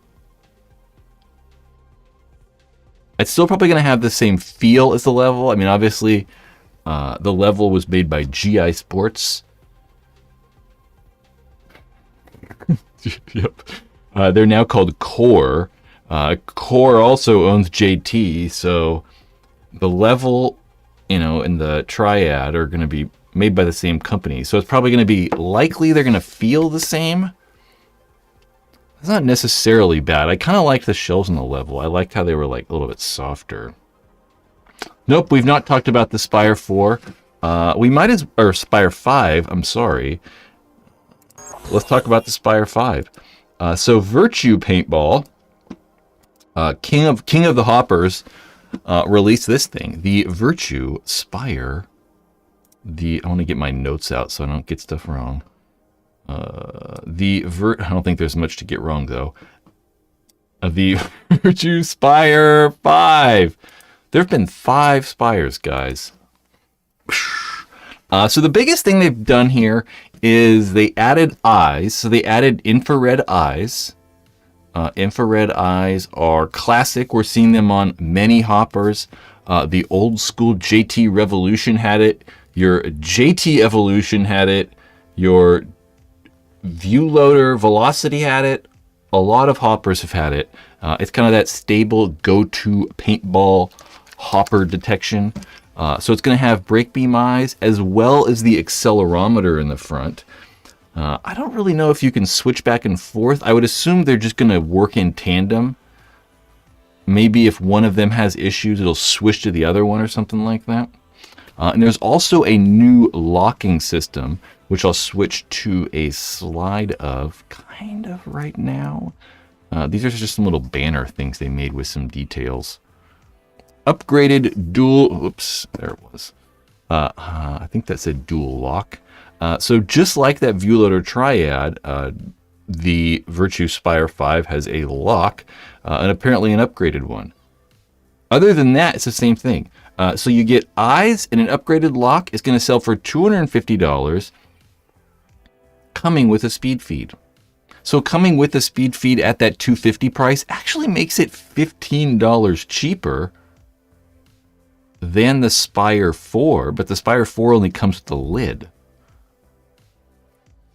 it's still probably going to have the same feel as the level. I mean, obviously, the level was made by GI Sports. Yep. They're now called Core. Core also owns JT, so the level, and the Triad are going to be made by the same company. So it's probably going to be likely they're going to feel the same. It's not necessarily bad. I kind of liked the shells on the level. I liked how they were like a little bit softer. Nope, we've not talked about the Spire 4. Or Spire 5, I'm sorry. Let's talk about the Spire 5. So Virtue Paintball, king of the hoppers, released this thing, the Virtue Spire. I want to get my notes out so I don't get stuff wrong. I don't think there's much to get wrong though. The Virtue Spire 5. There have been 5 Spires, guys. So the biggest thing they've done here is they added eyes. So they added infrared eyes. Infrared eyes are classic. We're seeing them on many hoppers. The old school JT Revolution had it. Your JT Evolution had it. Your View Loader Velocity had it. A lot of hoppers have had it. It's kind of that stable go-to paintball hopper detection. So it's going to have brake beam eyes as well as the accelerometer in the front. I don't really know if you can switch back and forth. I would assume they're just going to work in tandem. Maybe if one of them has issues, it'll switch to the other one or something like that. And there's also a new locking system, which I'll switch to a slide of kind of right now. These are just some little banner things they made with some details. Upgraded dual, oops, there it was. I think that said dual lock. So just like that View Loader Triad, the Virtue Spire 5 has a lock, and apparently an upgraded one. Other than that, it's the same thing. So you get eyes, and an upgraded lock is going to sell for $250, coming with a speed feed. So coming with a speed feed at that $250 price actually makes it $15 cheaper than the Spire 4, but the Spire 4 only comes with the lid.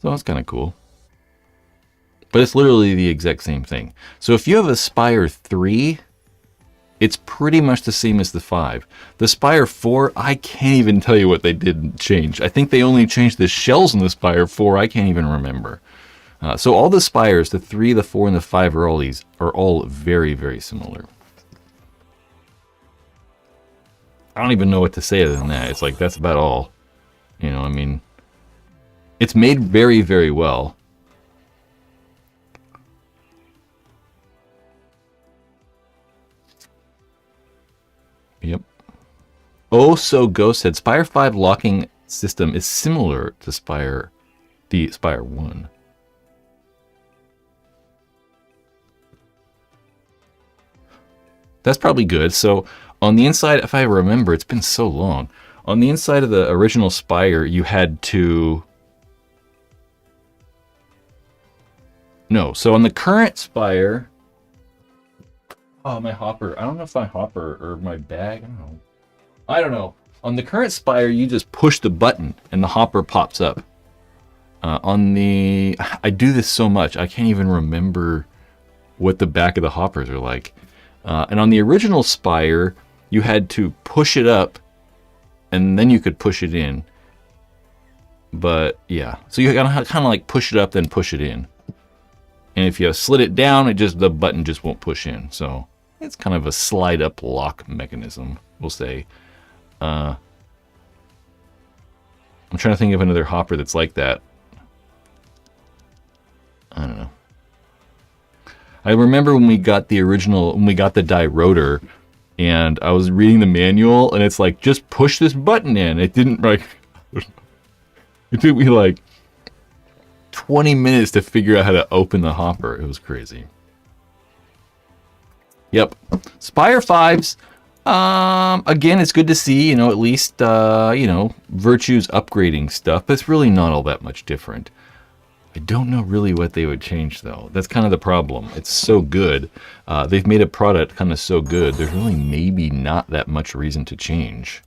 So that's kind of cool. But it's literally the exact same thing. So if you have a Spire 3, it's pretty much the same as the 5. The Spire 4, I can't even tell you what they did change. I think they only changed the shells in the Spire 4. I can't even remember. So all the Spires, the 3, the 4, and the 5 are all very, very similar. I don't even know what to say other than that. It's like, that's about all. You know, I mean, it's made very, very well. Yep. Oh, so Ghost said Spire 5 locking system is similar to the Spire 1. That's probably good. So on the inside, if I remember, it's been so long. On the inside of the original Spire, you had to... No, so on the current Spire... Oh, my hopper. I don't know if my hopper or my bag. I don't know. On the current Spire, you just push the button and the hopper pops up. On the... I do this so much, I can't even remember what the back of the hoppers are like. And on the original Spire, you had to push it up, and then you could push it in. But, yeah. So you gotta kind of like push it up, then push it in. And if you slid it down, the button just won't push in. So it's kind of a slide up lock mechanism, we'll say. I'm trying to think of another hopper that's like that. I don't know. I remember when we got the die rotor, and I was reading the manual, and it's like, just push this button in. It didn't, like, it took me like 20 minutes to figure out how to open the hopper. It was crazy. Yep. Spire 5s, again, it's good to see, at least, Virtue's upgrading stuff, but it's really not all that much different. I don't know really what they would change, though. That's kind of the problem. It's so good. They've made a product kind of so good. There's really maybe not that much reason to change.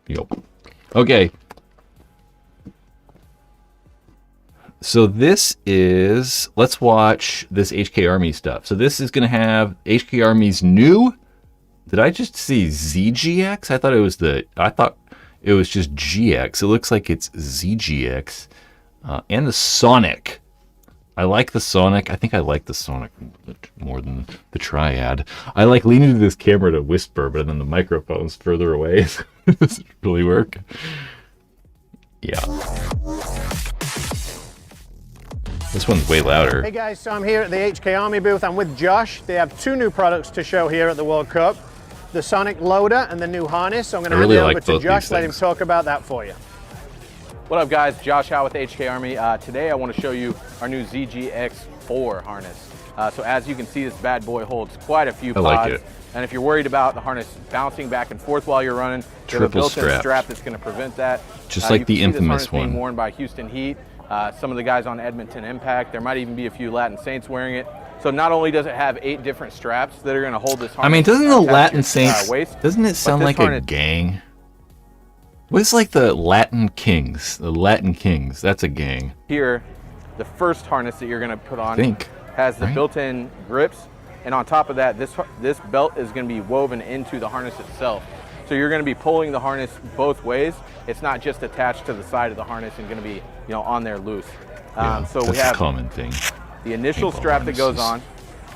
Yep. Okay. So this is... Let's watch this HK Army stuff. So this is going to have HK Army's new... Did I just see ZGX? I thought it was just GX. It looks like it's ZGX. And the Sonic. I like the Sonic. I think I like the Sonic more than the Triad. I like leaning to this camera to whisper, but then the microphone's further away. Does it really work? Yeah. This one's way louder. Hey guys, so I'm here at the HK Army booth. I'm with Josh. They have 2 new products to show here at the World Cup. The Sonic Loader and the new harness. So I'm going to hand it over to Josh, let him talk about that for you. What up guys, Josh Howe with HK Army. Today I want to show you our new ZGX4 harness. So as you can see, this bad boy holds quite a few pods. I like it. And if you're worried about the harness bouncing back and forth while you're running, there's a built-in strap that's going to prevent that. Just like the infamous one. Being worn by Houston Heat, some of the guys on Edmonton Impact. There might even be a few Latin Saints wearing it. So not only does it have 8 different straps that are going to hold this harness. I mean, doesn't the Latin Saints, waist, doesn't it sound like a gang? What's like the Latin Kings? The Latin Kings, that's a gang. Here, the first harness that you're going to put on has the built-in grips. And on top of that, this belt is going to be woven into the harness itself. So you're going to be pulling the harness both ways. It's not just attached to the side of the harness and going to be, on there loose. So we have a common thing. The initial strap that goes on.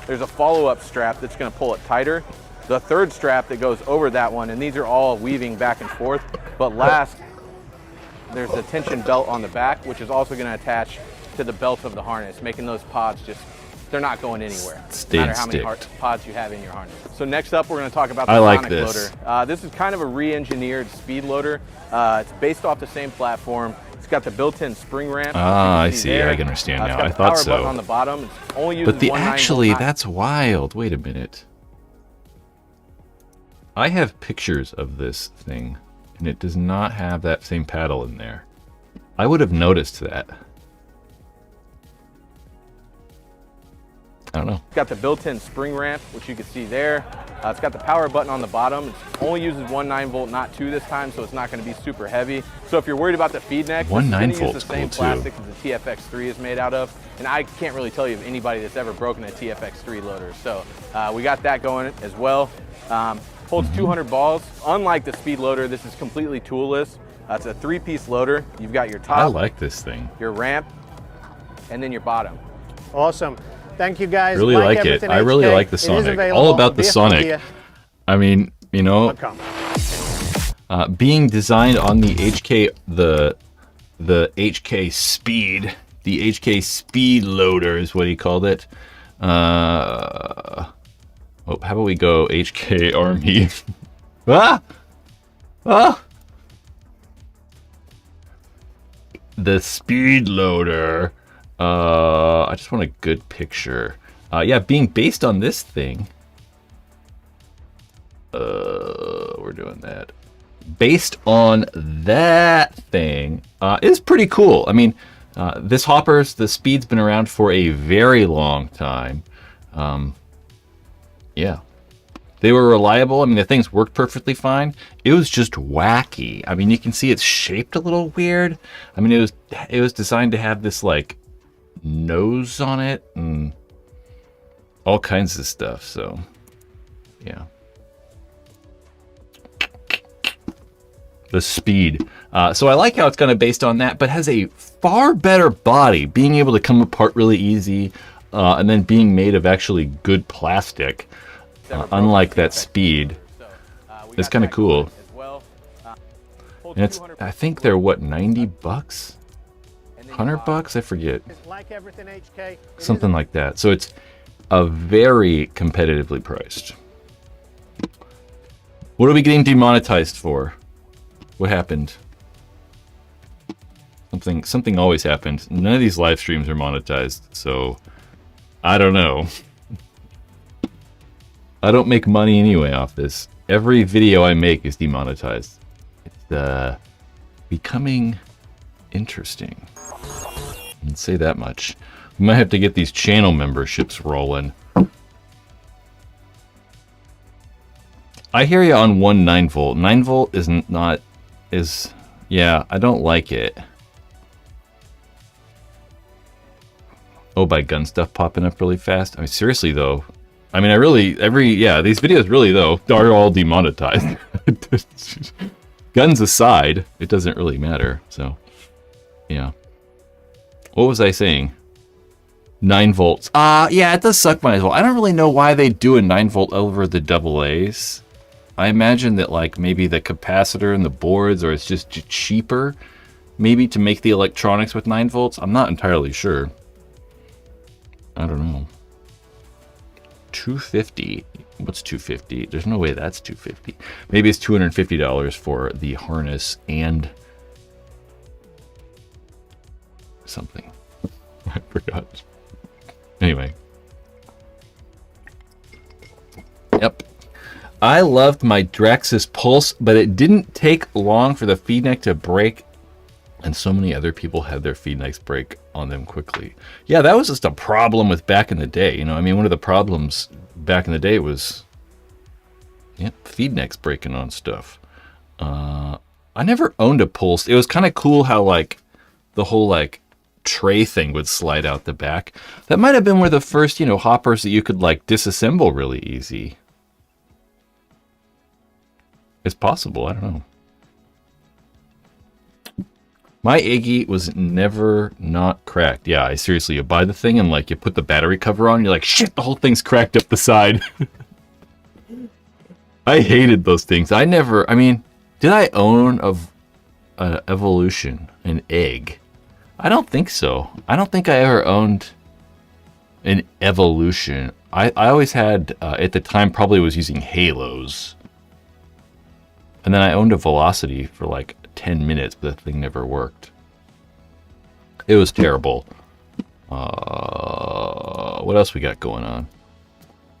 There's a follow-up strap that's going to pull it tighter. The third strap that goes over that one, and these are all weaving back and forth. But last, there's the tension belt on the back, which is also going to attach to the belt of the harness, making those pods they're not going anywhere, no matter how many pods you have in your harness. So next up, we're going to talk about the Sonic Loader. This is kind of a re-engineered speed loader. It's based off the same platform. It's got the built-in spring ramp. Ah, I see. I can understand now. I thought so. On the bottom. It's only but actually, that's wild. Wait a minute. I have pictures of this thing, and it does not have that same paddle in there. I would have noticed that. I don't know. It's got the built-in spring ramp, which you can see there. It's got the power button on the bottom. It only uses one 9-volt, not 2 this time, so it's not going to be super heavy. So if you're worried about the feed neck, one it's going to 9-volt's use the same cool plastic as the TFX3 is made out of. And I can't really tell you of anybody that's ever broken a TFX3 loader. So we got that going as well. Holds 200 balls. Unlike the speed loader, this is completely toolless. It's a 3-piece loader. You've got your top. I like this thing. Your ramp, and then your bottom. Awesome. Thank you guys. Really like it. I really like the Sonic. All about the Sonic. I mean, you know, being designed on the HK, the HK Speed, the HK Speed Loader is what he called it. Oh, how about we go HK Army? The Speed Loader. I just want a good picture. Yeah, being based on this thing. We're doing that. Based on that thing is pretty cool. I mean, this hopper's, the speed's been around for a very long time. Yeah. They were reliable. I mean, the things worked perfectly fine. It was just wacky. I mean, you can see it's shaped a little weird. I mean, it was designed to have this, like, nose on it and all kinds of stuff. So, yeah. The Speed. So I like how it's kind of based on that, but has a far better body, being able to come apart really easy, and then being made of actually good plastic. Unlike that Speed, it's kind of cool. And it's, I think they're what, 90 bucks? 100 bucks? I forget. Something like that. So it's a very competitively priced. What are we getting demonetized for? What happened? Something always happened. None of these live streams are monetized, so I don't know. I don't make money anyway off this. Every video I make is demonetized. It's becoming interesting. I'd say that much. We might have to get these channel memberships rolling. I hear you on 9-volt. 9-volt is yeah, I don't like it. Oh, by gun stuff popping up really fast. I mean, seriously though. I mean, these videos really, though, are all demonetized. Guns aside, it doesn't really matter, so, yeah. What was I saying? 9 volts. Yeah, it does suck 9 volts. I don't really know why they do a 9 volt over the AA's. I imagine that, like, maybe the capacitor and the boards, or it's just cheaper, maybe, to make the electronics with 9 volts. I'm not entirely sure. I don't know. 250. What's 250? There's no way that's 250. Maybe it's $250 for the harness and something. I forgot. Anyway. Yep. I loved my Draxus Pulse, but it didn't take long for the feed neck to break, and so many other people had their feed necks break on them quickly. Yeah, that was just a problem with back in the day. You know, I mean, one of the problems back in the day was, yeah, feed necks breaking on stuff. I never owned a Pulse. It was kind of cool how, like, the whole, like, tray thing would slide out the back. That might have been one of the first, you know, hoppers that you could, like, disassemble really easy. It's possible, I don't know. My Iggy was never not cracked. Yeah, seriously, you buy the thing and, like, you put the battery cover on, you're like, shit, the whole thing's cracked up the side. I hated those things. I mean, did I own an Evolution, an egg? I don't think so. I don't think I ever owned an Evolution. I always had, at the time, probably was using Halos. And then I owned a Velocity for like 10 minutes, but the thing never worked. It was terrible. What else we got going on?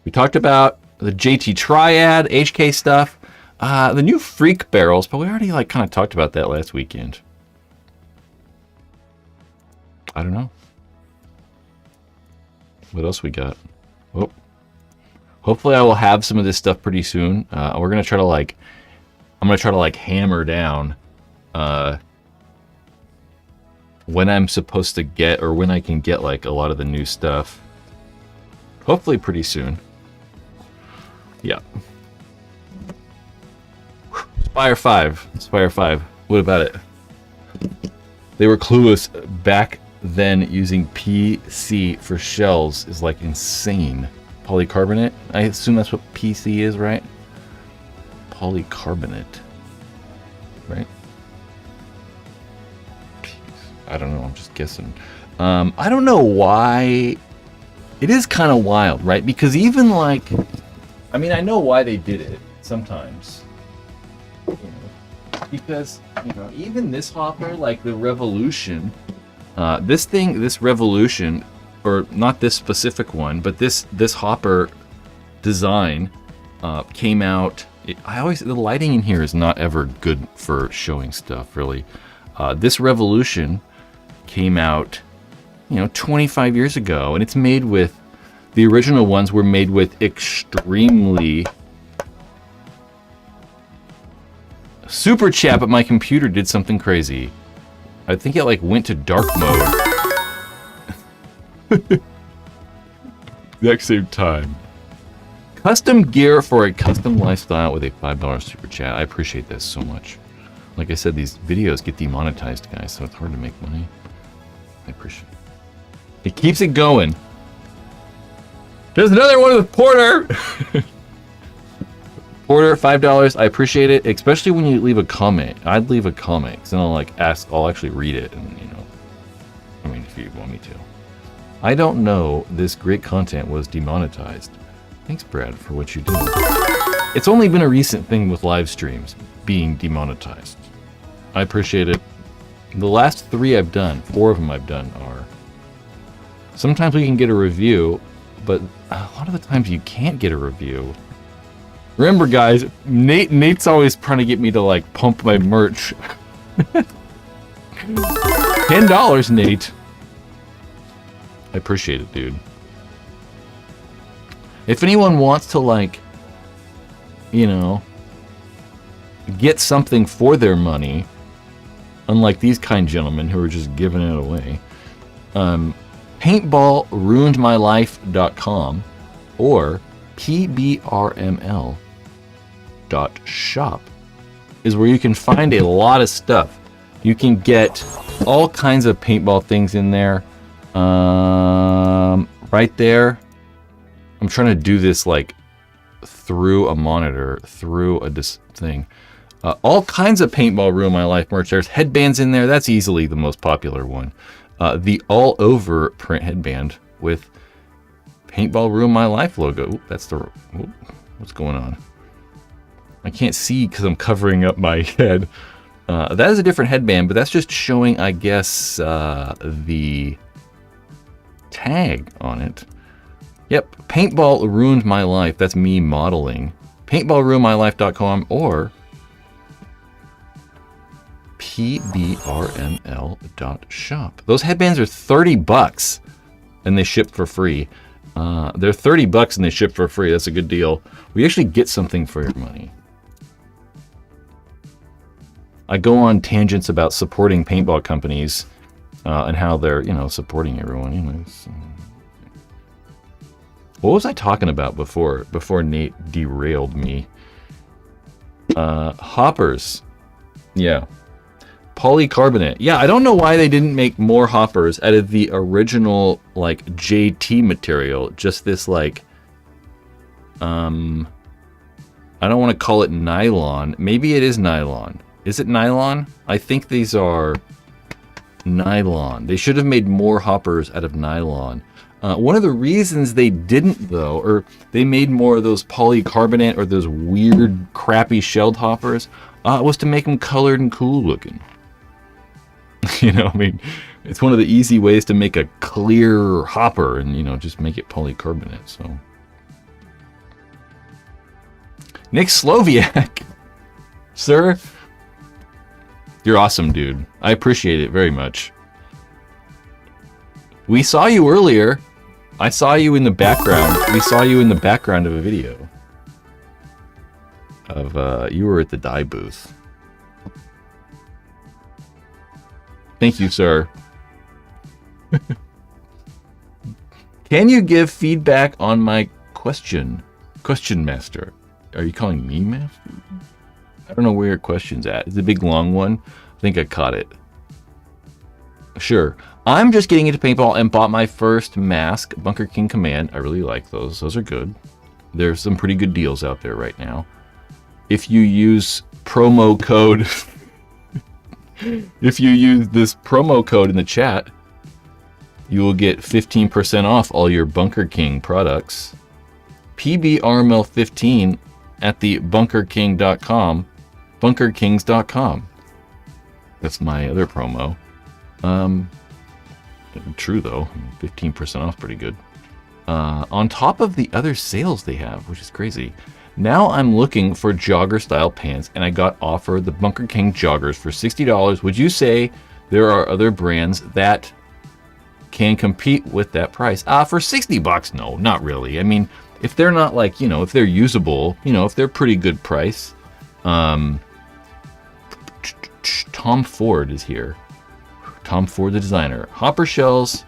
We talked about the JT Triad, HK stuff. The new Freak barrels, but we already like kind of talked about that last weekend. I don't know. What else we got? Oh. Hopefully I will have some of this stuff pretty soon. We're going to try to like, I'm going to try to like hammer down when I'm supposed to get, or when I can get like a lot of the new stuff. Hopefully pretty soon. Yeah. Spire 5. Spire 5. What about it? They were clueless back then. Using PC for shells is like insane. Polycarbonate? I assume that's what PC is, right? Polycarbonate. Right? I don't know. I'm just guessing. I don't know why. It is kind of wild, right? Because even like, I mean, I know why they did it sometimes. You know, because, you know, even this hopper, like the Revolution, this Revolution, or not this specific one, but this hopper design came out. The lighting in here is not ever good for showing stuff, really. This Revolution came out, you know, 25 years ago, and it's made with, the original ones were made with extremely, super chat, but my computer did something crazy. I think it like went to dark mode. Exact same time. Custom gear for a custom lifestyle with a $5 super chat. I appreciate this so much. Like I said, these videos get demonetized, guys, so it's hard to make money. I appreciate it. It keeps it going. There's another one with Porter. Porter, $5. I appreciate it, especially when you leave a comment. I'd leave a comment, because then I'll like ask. I'll actually read it, and you know, I mean, if you want me to. I don't know. This great content was demonetized. Thanks, Brad, for what you do. It's only been a recent thing with live streams being demonetized. I appreciate it. The last 3 I've done, 4 of them I've done are. Sometimes we can get a review, but a lot of the times you can't get a review. Remember, guys, Nate's always trying to get me to like pump my merch. $10, Nate. I appreciate it, dude. If anyone wants to like, you know, get something for their money, unlike these kind gentlemen who are just giving it away, paintballruinedmylife.com or pbrml.shop is where you can find a lot of stuff. You can get all kinds of paintball things in there. Right there. I'm trying to do this like through a monitor, through a thing. All kinds of Paintball Ruin My Life merch. There's headbands in there. That's easily the most popular one. The all over print headband with Paintball Ruin My Life logo. Ooh, that's the. Ooh, what's going on? I can't see because I'm covering up my head. That is a different headband, but that's just showing, I guess, the tag on it. Yep, Paintball Ruined My Life. That's me modeling. PaintballRuinedMyLife.com or pbrml.shop. Those headbands are $30 and they ship for free. They're $30 and they ship for free. That's a good deal. We actually get something for your money. I go on tangents about supporting paintball companies and how they're, you know, supporting everyone. Anyways. What was I talking about before Nate derailed me? Hoppers. Yeah. Polycarbonate. Yeah, I don't know why they didn't make more hoppers out of the original, like, JT material. Just this, like, I don't want to call it nylon. Maybe it is nylon. Is it nylon? I think these are nylon. They should have made more hoppers out of nylon. One of the reasons they didn't, though, or they made more of those polycarbonate or those weird, crappy shelled hoppers, was to make them colored and cool looking. You know, I mean, it's one of the easy ways to make a clear hopper and, you know, just make it polycarbonate, so. Nick Sloviak. Sir, you're awesome, dude. I appreciate it very much. We saw you earlier. I saw you in the background. We saw you in the background of a video. You were at the dye booth. Thank you, sir. Can you give feedback on my question? Question master. Are you calling me master? I don't know where your question's at. It's a big long one. I think I caught it. Sure. I'm just getting into paintball and bought my first mask, Bunker King Command. I really like those. Those are good. There's some pretty good deals out there right now. If you use promo code... if you use this promo code in the chat, you will get 15% off all your Bunker King products. PBRML15 at the bunkerking.com. bunkerkings.com. That's my other promo. True though, 15% off, pretty good. On top of the other sales they have, which is crazy. Now I'm looking for jogger style pants, and I got offered the Bunker King joggers for $60. Would you say there are other brands that can compete with that price? For $60, no, not really. I mean, if they're not like, you know, if they're usable, you know, if they're pretty good price. Tom Ford is here. Tom Ford, the designer. Hopper shells.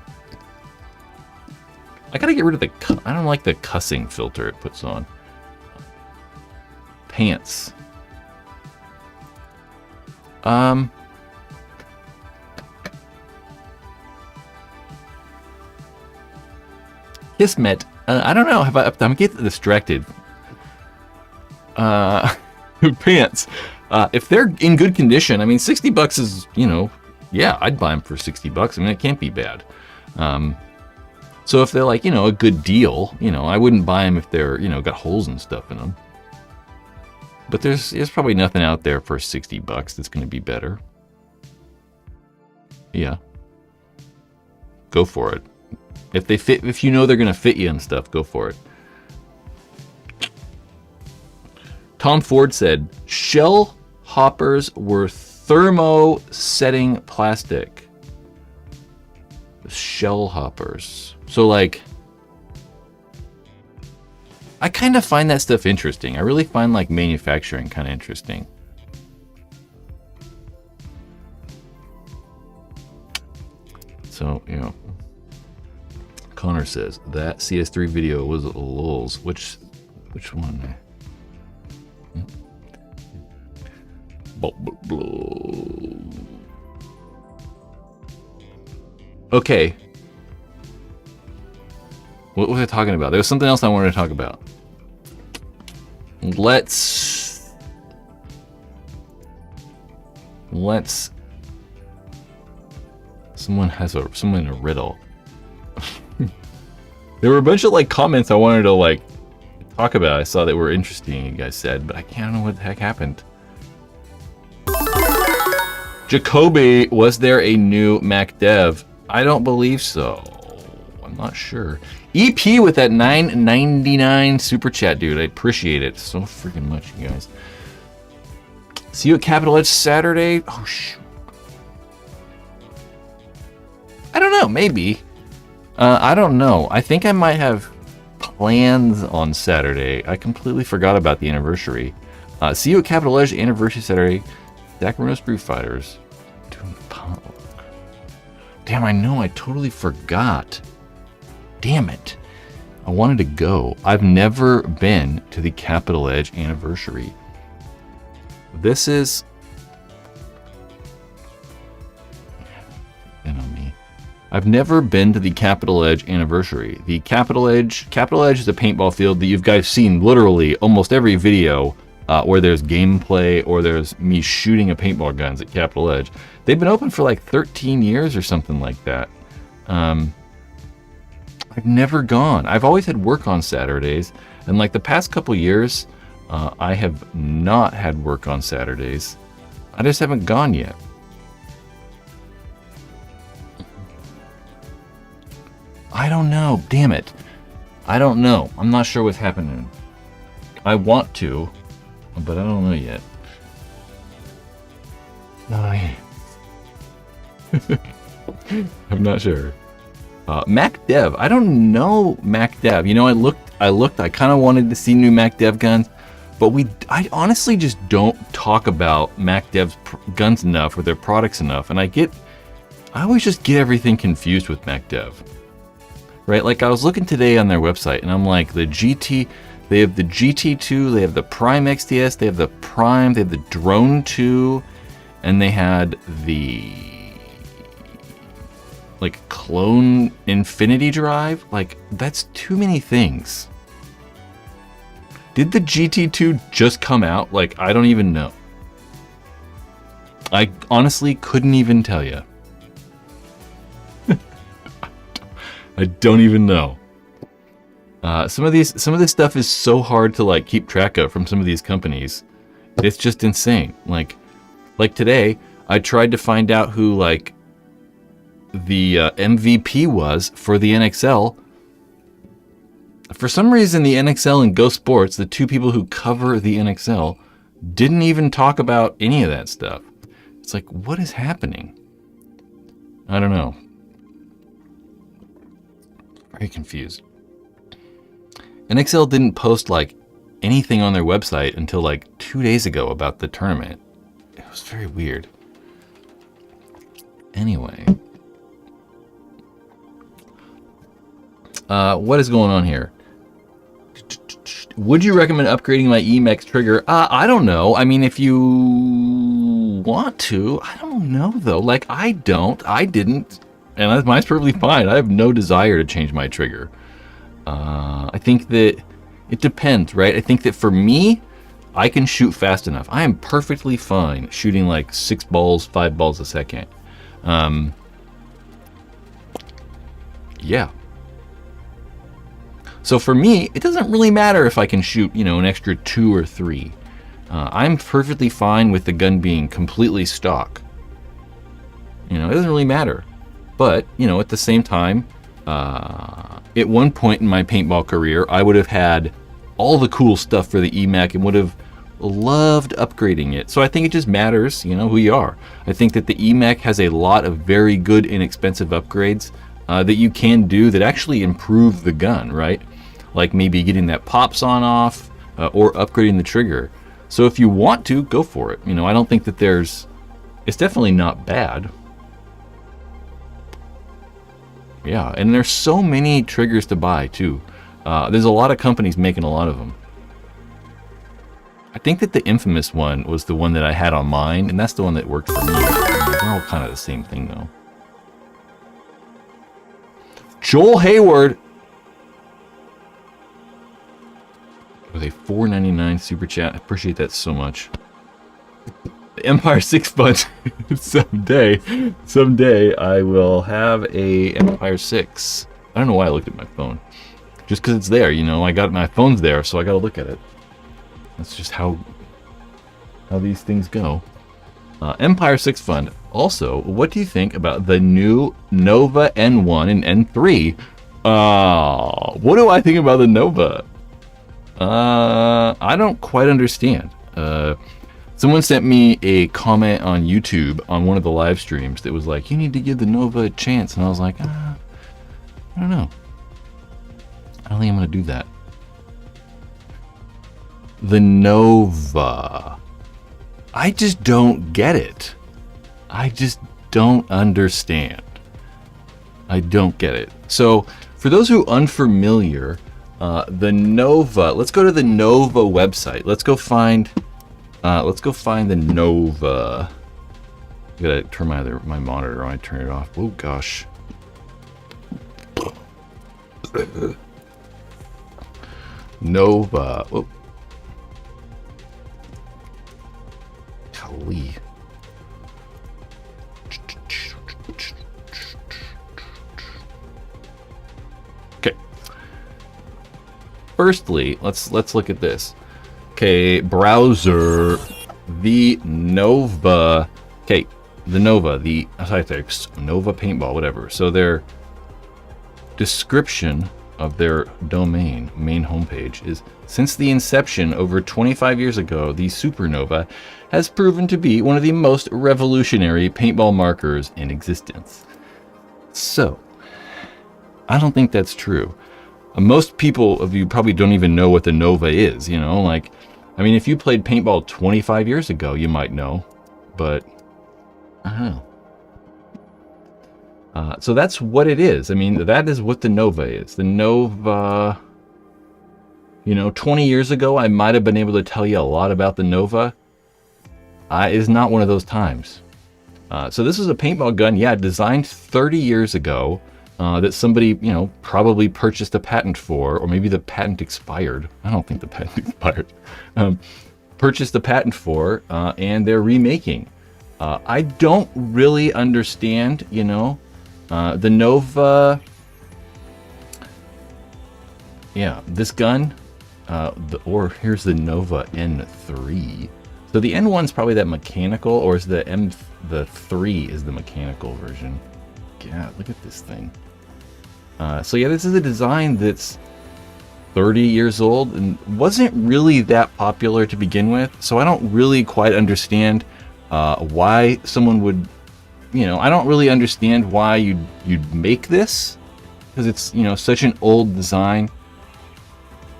I gotta get rid of the... I don't like the cussing filter it puts on. Pants. Kismet. I don't know. I'm getting distracted. Pants. If they're in good condition, I mean, $60 is, you know, yeah, I'd buy them for $60. I mean, it can't be bad. So if they're like, you know, a good deal, you know, I wouldn't buy them if they're, you know, got holes and stuff in them. But there's probably nothing out there for $60 that's going to be better. Yeah. Go for it. If they fit, if you know they're going to fit you and stuff, go for it. Tom Ford said, shell hoppers were thermo-setting plastic. Shell hoppers. So like, I kind of find that stuff interesting. I really find like manufacturing kind of interesting. So, you know, Connor says that CS3 video was lulz. Which one? Okay. What was I talking about? There was something else I wanted to talk about. Let's someone in a riddle. There were a bunch of like comments I wanted to like talk about. I saw that were interesting, you guys said, but I don't know what the heck happened. Jacoby, was there a new Mac dev? I don't believe so. I'm not sure. EP with that $9.99 super chat, dude. I appreciate it so freaking much, you guys. See you at Capital Edge Saturday. Oh shoot. I don't know. Maybe. I don't know. I think I might have plans on Saturday. I completely forgot about the anniversary. See you at Capital Edge Anniversary Saturday. Sacramento Brew Fighters. Damn, I know. I totally forgot. Damn it. I wanted to go. I've never been to the Capital Edge Anniversary. This is... on me. I've never been to the Capital Edge Anniversary. The Capital Edge is a paintball field that you guys seen literally almost every video where there's gameplay or there's me shooting a paintball guns at Capital Edge. They've been open for like 13 years or something like that. I've never gone. I've always had work on Saturdays, and like the past couple years, I have not had work on Saturdays. I just haven't gone yet. I don't know. Damn it. I don't know. I'm not sure what's happening. I want to, but I don't know yet. 9. I'm not sure. Mac Dev. I don't know Mac Dev. You know, I looked. I kind of wanted to see new Mac Dev guns, but I honestly just don't talk about Mac Dev's guns enough or their products enough, and I always just get everything confused with Mac Dev. Right? Like I was looking today on their website, and I'm like, they have the GT2, they have the Prime XDS, they have the Prime, they have the Drone 2, and they had the like clone Infinity Drive. Like, that's too many things. Did the GT2 just come out? Like, I don't even know. I honestly couldn't even tell you. I don't even know. Some of this stuff is so hard to like keep track of from some of these companies. It's just insane. Like today, I tried to find out who like the MVP was for the NXL. For some reason, the NXL and Go Sports, the two people who cover the NXL, didn't even talk about any of that stuff. It's like, what is happening? I don't know. Very confused. NXL didn't post like anything on their website until like 2 days ago about the tournament. It was very weird. Anyway. What is going on here? Would you recommend upgrading my EMEX trigger? I don't know. I mean, if you want to, I don't know though. Like, I didn't. And mine's perfectly fine. I have no desire to change my trigger. I think that it depends, right? I think that for me, I can shoot fast enough. I am perfectly fine shooting like 6 balls, 5 balls a second. Yeah. So for me, it doesn't really matter if I can shoot, an extra 2 or 3. I'm perfectly fine with the gun being completely stock. It doesn't really matter. But, at the same time, at one point in my paintball career, I would have had all the cool stuff for the EMAC and would have loved upgrading it. So I think it just matters, who you are. I think that the EMAC has a lot of very good, inexpensive upgrades that you can do that actually improve the gun, right? Like maybe getting that pops on off or upgrading the trigger. So if you want to, go for it. I don't think that it's definitely not bad. Yeah, and there's so many triggers to buy too. There's a lot of companies making a lot of them. I think that the infamous one was the one that I had on mine, and that's the one that worked for me. They're all kind of the same thing though. Joel Hayward with a $4.99 super chat. I appreciate that so much. The Empire 6 Fund. Someday I will have a Empire 6. I don't know why I looked at my phone. Just because it's there, I got my phone's there, so I got to look at it. That's just how these things go. Empire 6 Fund. Also, what do you think about the new Nova N1 and N3? What do I think about the Nova? I don't quite understand. Someone sent me a comment on YouTube on one of the live streams that was like, you need to give the Nova a chance. And I was like, I don't know. I don't think I'm going to do that. The Nova. I just don't get it. I just don't understand. I don't get it. So, for those who are unfamiliar, the Nova, let's go to the Nova website. Let's go find the Nova. I gotta turn my monitor on. I turn it off. Oh gosh. Nova. Oh. Golly. Okay. Firstly, let's look at this. Okay, browser, the Nova. Okay, the Nova, Nova Paintball, whatever. So their description of their main homepage is Since the inception over 25 years ago, the Supernova has proven to be one of the most revolutionary paintball markers in existence. So, I don't think that's true. Most people of you probably don't even know what the Nova is, you know? Like, I mean, if you played paintball 25 years ago, you might know, but I don't know. So that's what it is. I mean, that is what the Nova is. The Nova, you know, 20 years ago, I might have been able to tell you a lot about the Nova. It is not one of those times. So this is a paintball gun, yeah, designed 30 years ago, that somebody, you know, probably purchased a patent for, or maybe the patent expired. I don't think the patent expired. Purchased the patent for, and they're remaking. I don't really understand, you know, the Nova. Yeah, this gun, or here's the Nova N3. So the N1's probably that mechanical, or is the 3 is the mechanical version. God, look at this thing. So yeah, this is a design that's 30 years old and wasn't really that popular to begin with. So I don't really quite understand why someone would, you know, I don't really understand why you'd make this, because it's, you know, such an old design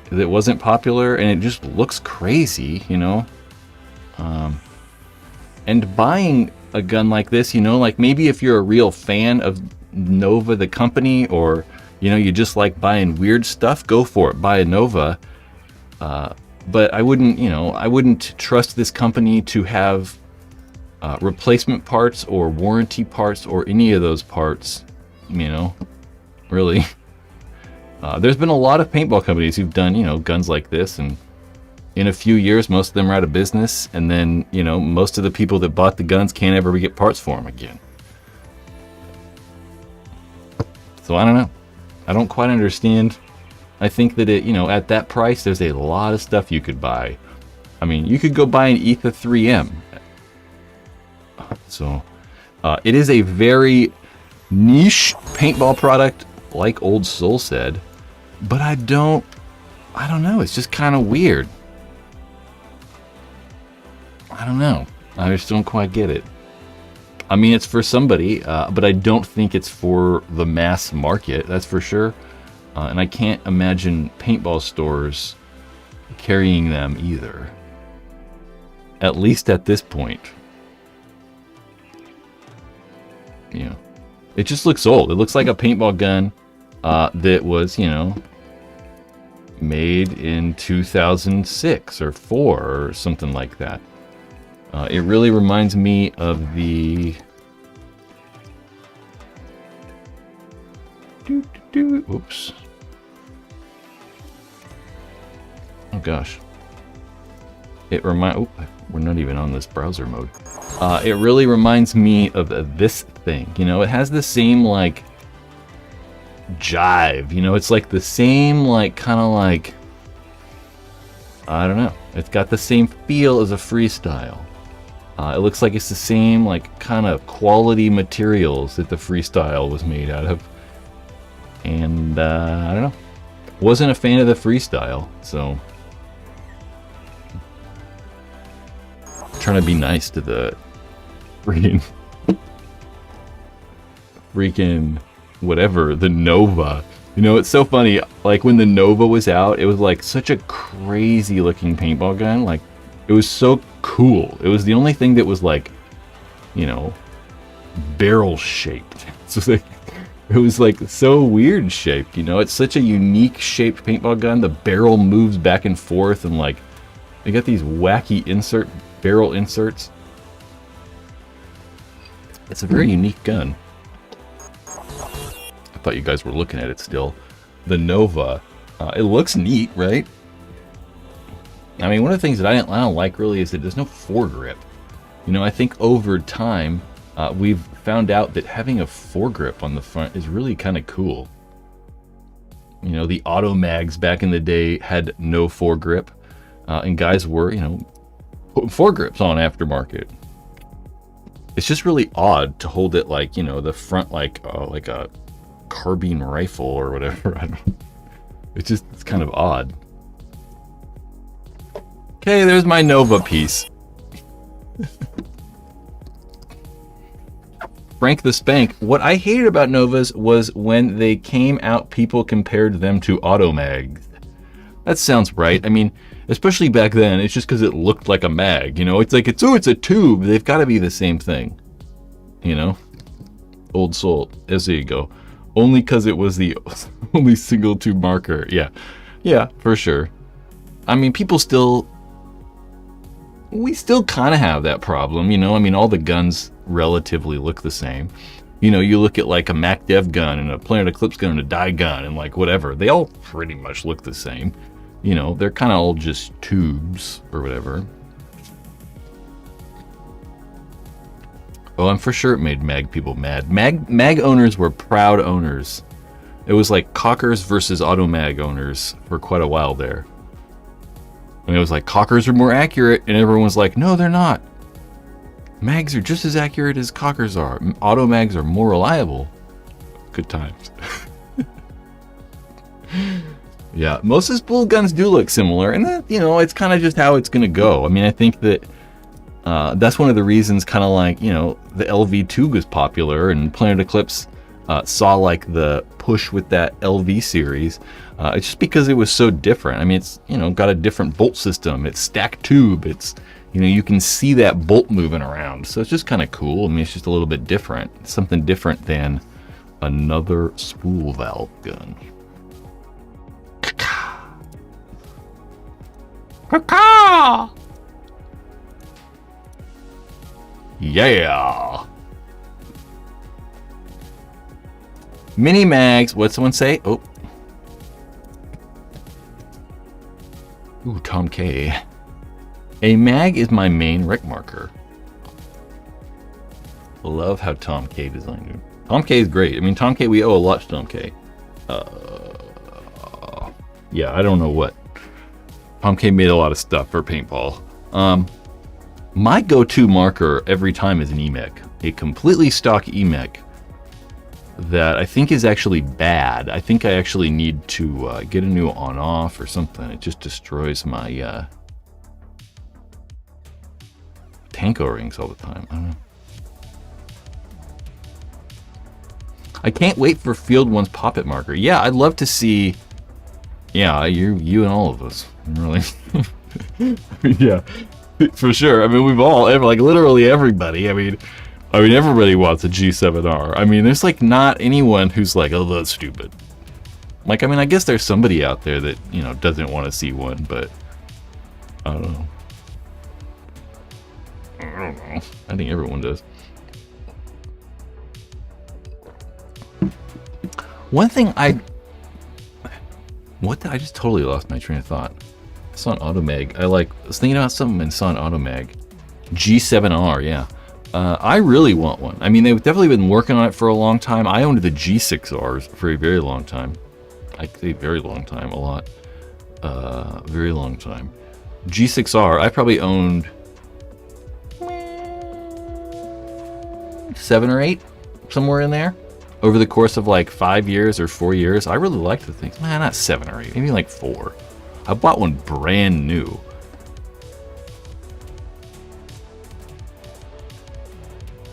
that wasn't popular, and it just looks crazy, you know. And buying a gun like this, you know, like maybe if you're a real fan of Nova the company, or you know, you just like buying weird stuff, go for it, buy a Nova. But I wouldn't, you know, I wouldn't trust this company to have replacement parts or warranty parts or any of those parts, you know, really. There's been a lot of paintball companies who've done, you know, guns like this, and in a few years, most of them are out of business, and then, you know, most of the people that bought the guns can't ever get parts for them again. So I don't know. I don't quite understand. I think that it, you know, at that price, there's a lot of stuff you could buy. I mean, you could go buy an ETHA 3M. So it is a very niche paintball product, like Old Soul said, but I don't know. It's just kind of weird. I don't know. I just don't quite get it. I mean, it's for somebody, but I don't think it's for the mass market, that's for sure. And I can't imagine paintball stores carrying them either. At least at this point. Yeah. It just looks old. It looks like a paintball gun that was, you know, made in 2006 or 4 or something like that. It really reminds me of the... Oops. Oh gosh. Oh, we're not even on this browser mode. It really reminds me of this thing. You know, it has the same, like, jive. You know, it's like the same, like, kind of like... I don't know. It's got the same feel as a freestyle. It looks like it's the same, like, kind of quality materials that the freestyle was made out of. And, I don't know. Wasn't a fan of the freestyle, so... trying to be nice to the freaking whatever, the Nova. You know, it's so funny. Like, when the Nova was out, it was, like, such a crazy looking paintball gun. Like, it was so cool. It was the only thing that was, like, you know, barrel shaped. So like, it was like so weird shaped, you know. It's such a unique shaped paintball gun. The barrel moves back and forth, and like they got these wacky barrel inserts. It's a very unique gun. I thought you guys were looking at it still. The Nova. It looks neat, right? I mean, one of the things that I don't like really is that there's no foregrip. You know, I think over time, we've found out that having a foregrip on the front is really kind of cool. You know, the auto mags back in the day had no foregrip, and guys were, you know, putting foregrips on aftermarket. It's just really odd to hold it like, you know, the front like a carbine rifle or whatever. I don't know. It's kind of odd. Okay, there's my Nova piece. Frank the Spank. What I hated about Novas was when they came out, people compared them to Automags. That sounds right. I mean, especially back then, it's just because it looked like a mag. You know, it's like, it's a tube. They've got to be the same thing. You know? Old soul. There you go. Only because it was the only single tube marker. Yeah. Yeah, for sure. I mean, we still kind of have that problem, you know? I mean, all the guns relatively look the same. You know, you look at like a MacDev gun and a Planet Eclipse gun and a Die gun and like whatever. They all pretty much look the same. You know, they're kind of all just tubes or whatever. Oh, I'm for sure it made mag people mad. Mag owners were proud owners. It was like Cockers versus Automag owners for quite a while there. And it was like, Cockers are more accurate, and everyone was like, no, they're not. Mags are just as accurate as Cockers are. Automags are more reliable. Good times. Yeah, most of the spool guns do look similar, and that, you know, it's kind of just how it's going to go. I mean, I think that that's one of the reasons, kind of like, you know, the LV2 was popular, and Planet Eclipse saw like the push with that LV series. It's just because it was so different. I mean, it's, you know, got a different bolt system. It's stacked tube. It's, you know, you can see that bolt moving around. So it's just kind of cool. I mean, it's just a little bit different. It's something different than another spool valve gun. Caw! Yeah! Mini mags. What'd someone say? Oh. Ooh, Tom K. A mag is my main rec marker. Love how Tom K designed it. Tom K is great. I mean, Tom K, we owe a lot to Tom K. Yeah, I don't know what. Tom K made a lot of stuff for paintball. My go-to marker every time is an EMEC. A completely stock EMEC that I think is actually bad. I think I actually need to get a new on-off or something. It just destroys my tank O-rings all the time. I don't know. I can't wait for Field 1's Poppet marker. Yeah, I'd love to see... Yeah, you and all of us. Really. Yeah, for sure. I mean, we've all, like literally everybody. I mean, everybody wants a G7R. I mean, there's like not anyone who's like, oh, that's stupid. Like, I mean, I guess there's somebody out there that, you know, doesn't want to see one, but I don't know. I think everyone does. One thing I just totally lost my train of thought. I saw an Automag. I was thinking about something and saw an Automag. G7R, yeah. I really want one. I mean, they've definitely been working on it for a long time. I owned the G6Rs for a very long time. I say very long time, a lot. Very long time. G6R, I probably owned 7 or 8, somewhere in there. Over the course of like 5 years or 4 years. I really liked the things. Man, not 7 or 8, maybe like 4. I bought one brand new.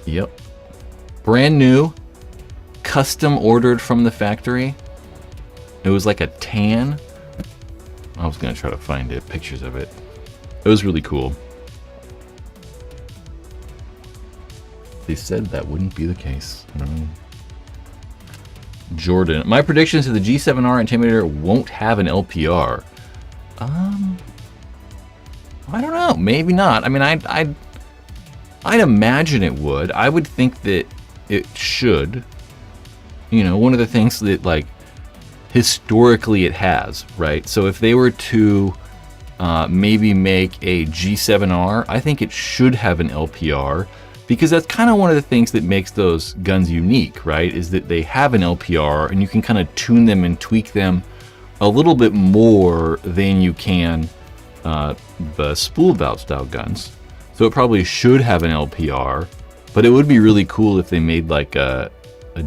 Yep. Brand new. Custom ordered from the factory. It was like a tan. I was going to try to find it, pictures of it. It was really cool. They said that wouldn't be the case. I don't know. Jordan, my prediction is that the G7R Intimidator won't have an LPR. I don't know. Maybe not. I mean, I'd imagine it would. I would think that it should. You know, one of the things that, like, historically it has, right? So if they were to maybe make a G7R, I think it should have an LPR. Because that's kind of one of the things that makes those guns unique, right? Is that they have an LPR and you can kind of tune them and tweak them a little bit more than you can the spool valve style guns. So it probably should have an LPR, but it would be really cool if they made like a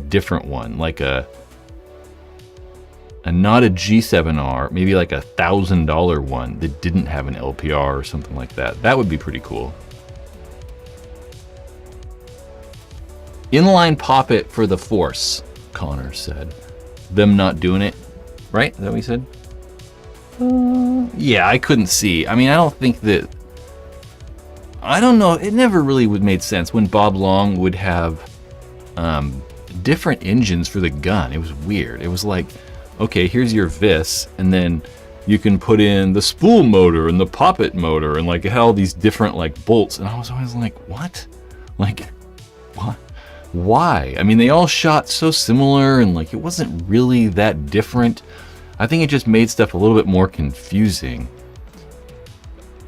different one, like an and not a G7R, maybe like $1,000 one that didn't have an LPR or something like that. That would be pretty cool. Inline pop it for the Force, Connor said. Them not doing it, right? Is that what he said? Yeah, I couldn't see. I mean, I don't think that... I don't know. It never really would made sense when Bob Long would have different engines for the gun. It was weird. It was like, okay, here's your vis, and then you can put in the spool motor and the poppet motor, and like it had all these different like bolts, and I was always like, what? Like, what? Why? I mean, they all shot so similar, and like it wasn't really that different. I think it just made stuff a little bit more confusing.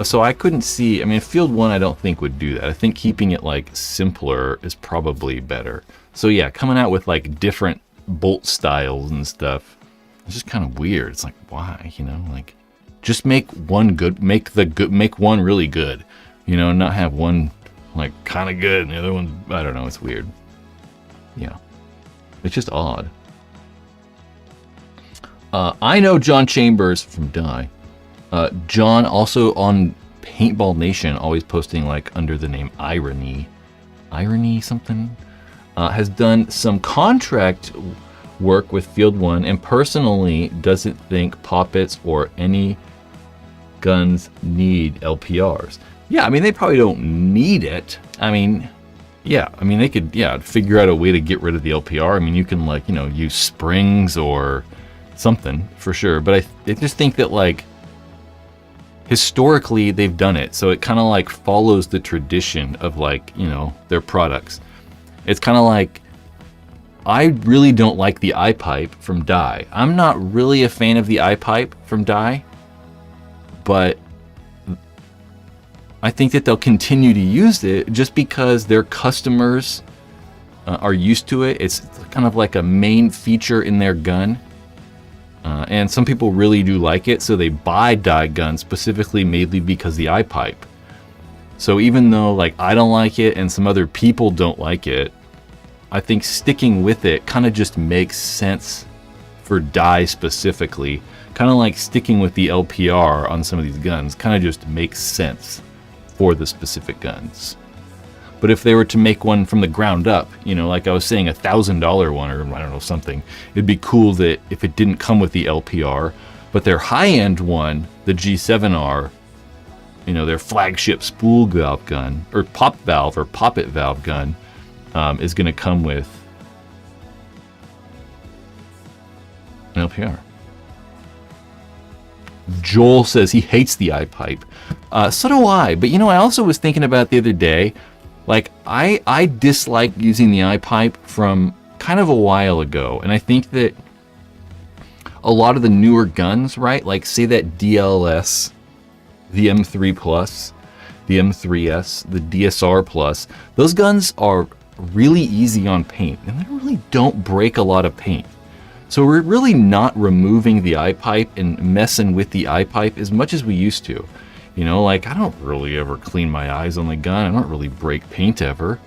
So I couldn't see, I mean, Field 1 I don't think would do that. I think keeping it like simpler is probably better. So yeah, coming out with like different bolt styles and stuff, it's just kind of weird. It's like, why, you know, like just make one good, make one really good, you know, not have one like kind of good and the other one, I don't know, it's weird. Yeah, it's just odd. I know John Chambers from Die. John also on Paintball Nation, always posting like under the name Irony something, has done some contract work with Field 1 and personally doesn't think poppets or any guns need LPRs. Yeah, I mean, they probably don't need it. I mean, yeah, I mean, they could, yeah, figure out a way to get rid of the LPR. I mean, you can like, you know, use springs or something for sure. But I just think that like, historically they've done it, so it kind of like follows the tradition of like, you know, their products. It's kind of like, I really don't like the eye pipe from Die. I'm not really a fan of the eye pipe from Die, but I think that they'll continue to use it just because their customers are used to it. It's kind of like a main feature in their gun. And some people really do like it, so they buy Die guns specifically mainly because the eye pipe. So even though like I don't like it and some other people don't like it, I think sticking with it kind of just makes sense for Die specifically. Kind of like sticking with the LPR on some of these guns kind of just makes sense for the specific guns. But if they were to make one from the ground up, you know, like I was saying, $1,000 one or I don't know, something, it'd be cool that if it didn't come with the LPR, but their high-end one, the G7R, you know, their flagship spool valve gun, or pop valve or poppet valve gun, is going to come with an LPR. Joel says he hates the eye pipe. So do I. But, you know, I also was thinking about the other day, like, I dislike using the eye pipe from kind of a while ago. And I think that a lot of the newer guns, right, like say that DLS, the M3 Plus, the M3S, the DSR Plus, those guns are really easy on paint and they really don't break a lot of paint. So we're really not removing the eye pipe and messing with the eye pipe as much as we used to. You know, like I don't really ever clean my eyes on the gun. I don't really break paint ever.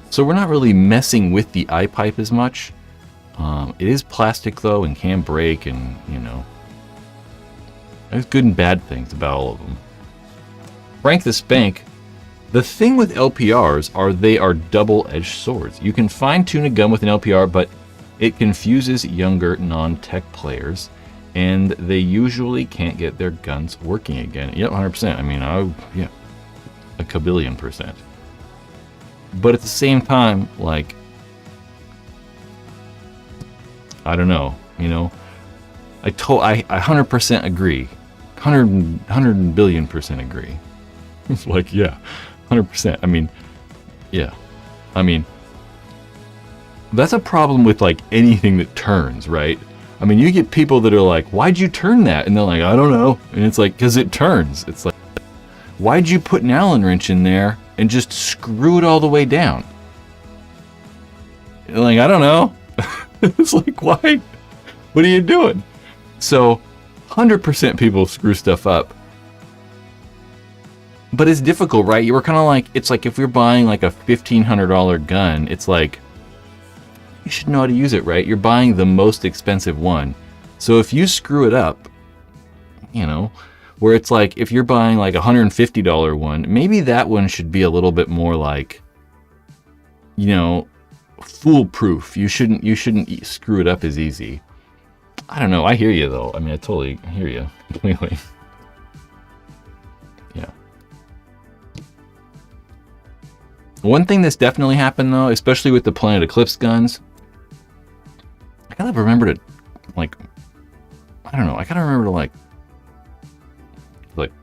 So we're not really messing with the eye pipe as much. It is plastic though and can break, and you know, there's good and bad things about all of them. Frank the Spank, the thing with LPRs are they are double-edged swords. You can fine-tune a gun with an LPR, but it confuses younger non-tech players, and they usually can't get their guns working again. Yep, 100%. I mean, yeah, a kabillion %. But at the same time, like, I don't know, you know, I 100% agree. 100 billion % agree. It's like, yeah, 100%. I mean, yeah. I mean, that's a problem with like anything that turns, right? I mean, you get people that are like, why'd you turn that? And they're like, I don't know. And it's like, because it turns. It's like, why'd you put an Allen wrench in there and just screw it all the way down? You're like, I don't know. It's like, why? What are you doing? So 100% people screw stuff up. But it's difficult, right? You were kind of like, it's like if you're buying like a $1,500 gun, it's like, you should know how to use it, right? You're buying the most expensive one. So if you screw it up, where it's like if you're buying like $150 one, maybe that one should be a little bit more like, foolproof. You shouldn't screw it up as easy. I don't know. I hear you though. I mean, I totally hear you completely. Yeah. One thing that's definitely happened though, especially with the Planet Eclipse guns, I gotta remember to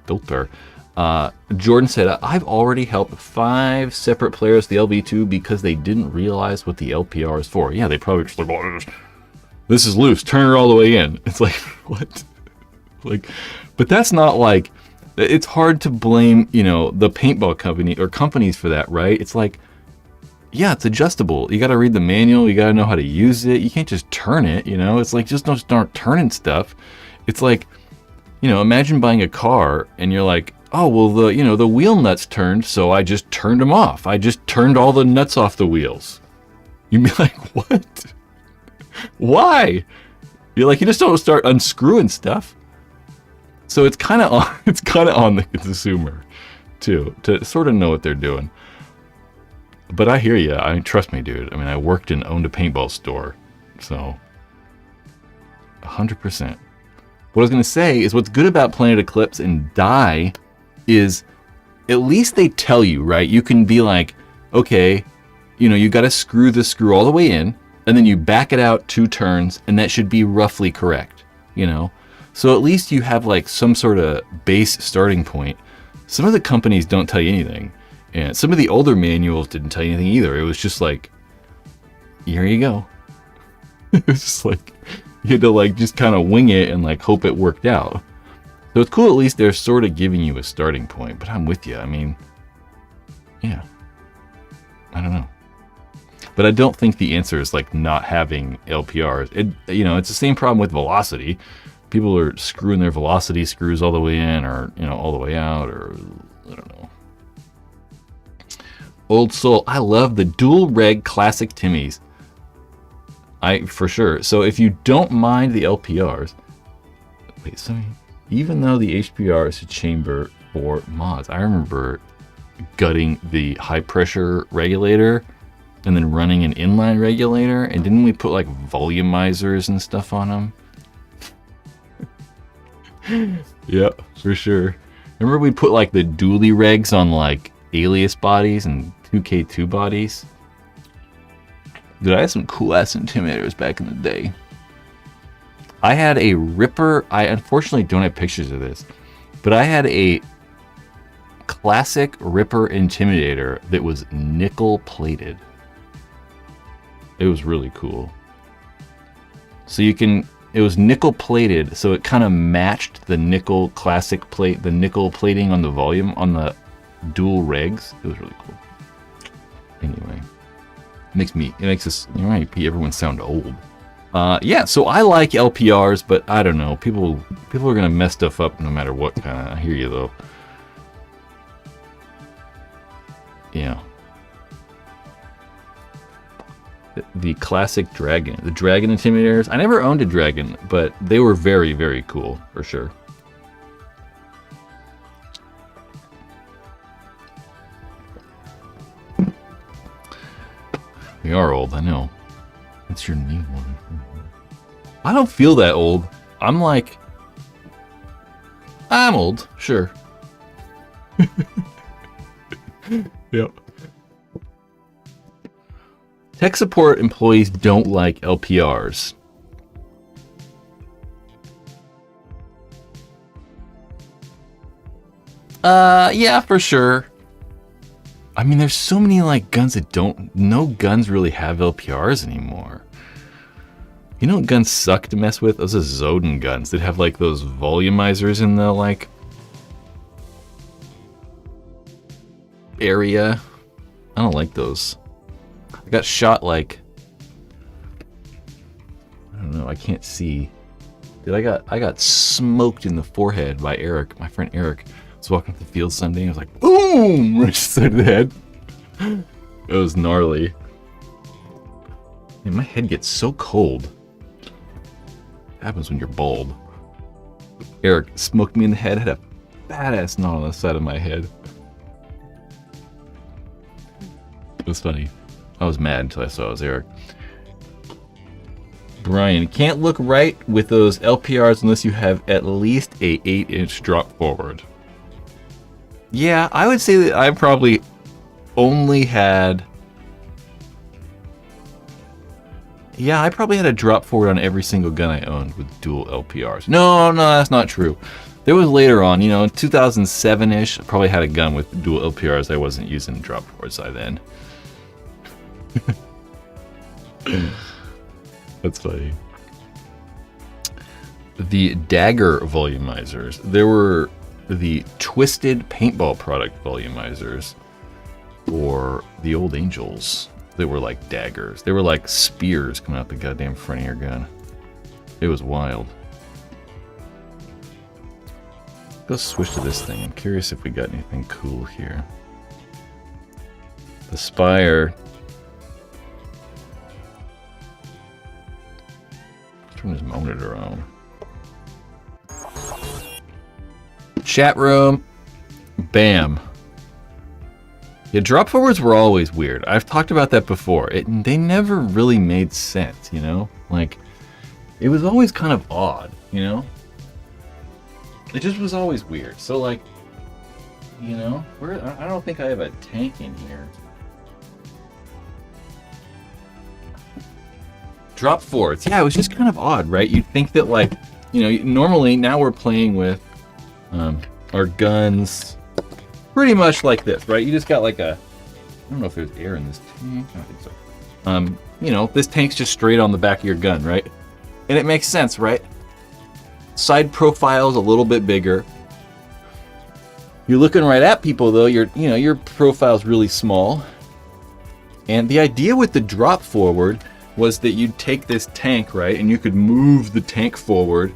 filter. Jordan said, I've already helped 5 separate players the LV2 because they didn't realize what the LPR is for. Yeah, they probably just like, oh, this is loose, turn it all the way in. It's like, what? But that's not like, it's hard to blame, the paintball company or companies for that, right? It's like, yeah, it's adjustable. You got to read the manual. You got to know how to use it. You can't just turn it, It's like, just don't start turning stuff. It's like, imagine buying a car and you're like, oh, well, the wheel nuts turned, so I just turned them off. I just turned all the nuts off the wheels. You'd be like, what? Why? You're like, you just don't start unscrewing stuff. So it's kind of on the consumer too to sort of know what they're doing. But I hear you. Trust me, dude. I mean, I worked and owned a paintball store, so 100%. What I was gonna say is what's good about Planet Eclipse and Die is at least they tell you, right? You can be like, okay, you got to screw the screw all the way in, and then you back it out 2 turns, and that should be roughly correct, So at least you have like some sort of base starting point. Some of the companies don't tell you anything. And some of the older manuals didn't tell you anything either. It was just like, here you go. It was just like, you had to like just kind of wing it and like hope it worked out. So it's cool at least they're sort of giving you a starting point. But I'm with you. I mean, yeah. I don't know. But I don't think the answer is like not having LPRs. It's the same problem with velocity. People are screwing their velocity screws all the way in or, all the way out or I don't know. Old Soul, I love the dual reg classic Timmies. For sure. So if you don't mind the LPRs, even though the HPR is a chamber for mods, I remember gutting the high pressure regulator and then running an inline regulator, and didn't we put like volumizers and stuff on them? Yeah, for sure. Remember we put like the dually regs on like Alias bodies and 2K2 bodies? Dude, I had some cool ass intimidators back in the day. I had a Ripper. I unfortunately don't have pictures of this, but I had a classic Ripper Intimidator that was nickel plated. It was really cool. So it was nickel plated, so it kind of matched the nickel classic plate, the nickel plating on the volume on the dual regs. It was really cool. Anyway, it makes us, everyone sound old. Yeah, so I like LPRs, but I don't know. People are gonna mess stuff up no matter what kind of. I hear you though. Yeah. The classic Dragon. The Dragon Intimidators. I never owned a Dragon, but they were very, very cool, for sure. We are old, I know. What's your new one? I don't feel that old. I'm old, sure. Yep. Tech support employees don't like LPRs. Yeah, for sure. I mean, there's so many guns that no guns really have LPRs anymore. You know what guns suck to mess with? Those are Zoden guns that have those volumizers in the area. I don't like those. I got shot I don't know, I can't see. Dude, I got smoked in the forehead by Eric, my friend Eric. I was walking through the field Sunday and I was like, boom! Right side of the head. It was gnarly. Man, my head gets so cold. happens when you're bald. Eric smoked me in the head, had a badass knot on the side of my head. It was funny. I was mad until I saw it was Eric. Brian, can't look right with those LPRs unless you have at least a 8-inch drop forward. Yeah, I would say that I probably only had... Yeah, I probably had a drop forward on every single gun I owned with dual LPRs. No, that's not true. There was later on, you know, in 2007-ish, I probably had a gun with dual LPRs. I wasn't using drop forwards by then. That's funny. The Dagger volumizers. There were the Twisted Paintball product volumizers, or the Old Angels. They were like daggers. They were like spears coming out the goddamn front of your gun. It was wild. Let's switch to this thing. I'm curious if we got anything cool here. The Spire. Turn his monitor on. Chat room. Bam. Yeah, drop forwards were always weird. I've talked about that before. They never really made sense, you know? Like, it was always kind of odd, you know? It just was always weird. So, like, you know, I don't think I have a tank in here. Drop forwards. Yeah, it was just kind of odd, right? You'd think that, like, you know, normally now we're playing with our guns pretty much like this, right? You just got like a, I don't know if there's air in this tank. I don't think so. You know, this tank's just straight on the back of your gun, right? And it makes sense, right? Side profile's a little bit bigger. You're looking right at people though, your profile's really small. And the idea with the drop forward was that you'd take this tank, right? And you could move the tank forward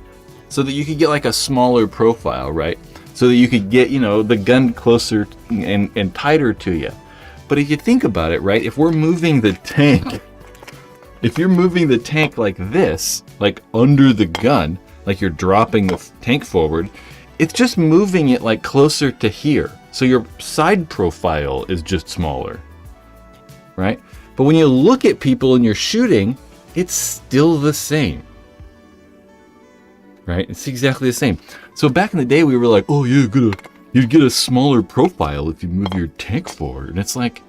so that you could get like a smaller profile, right? So that you could get, you know, the gun closer and tighter to you. But if you think about it, right? If we're moving the tank, if you're moving the tank like this, like under the gun, like you're dropping the tank forward, it's just moving it like closer to here. So your side profile is just smaller, right? But when you look at people and you're shooting, it's still the same. Right? It's exactly the same. So back in the day, we were like, oh yeah, you'd get a smaller profile if you move your tank forward. And it's like,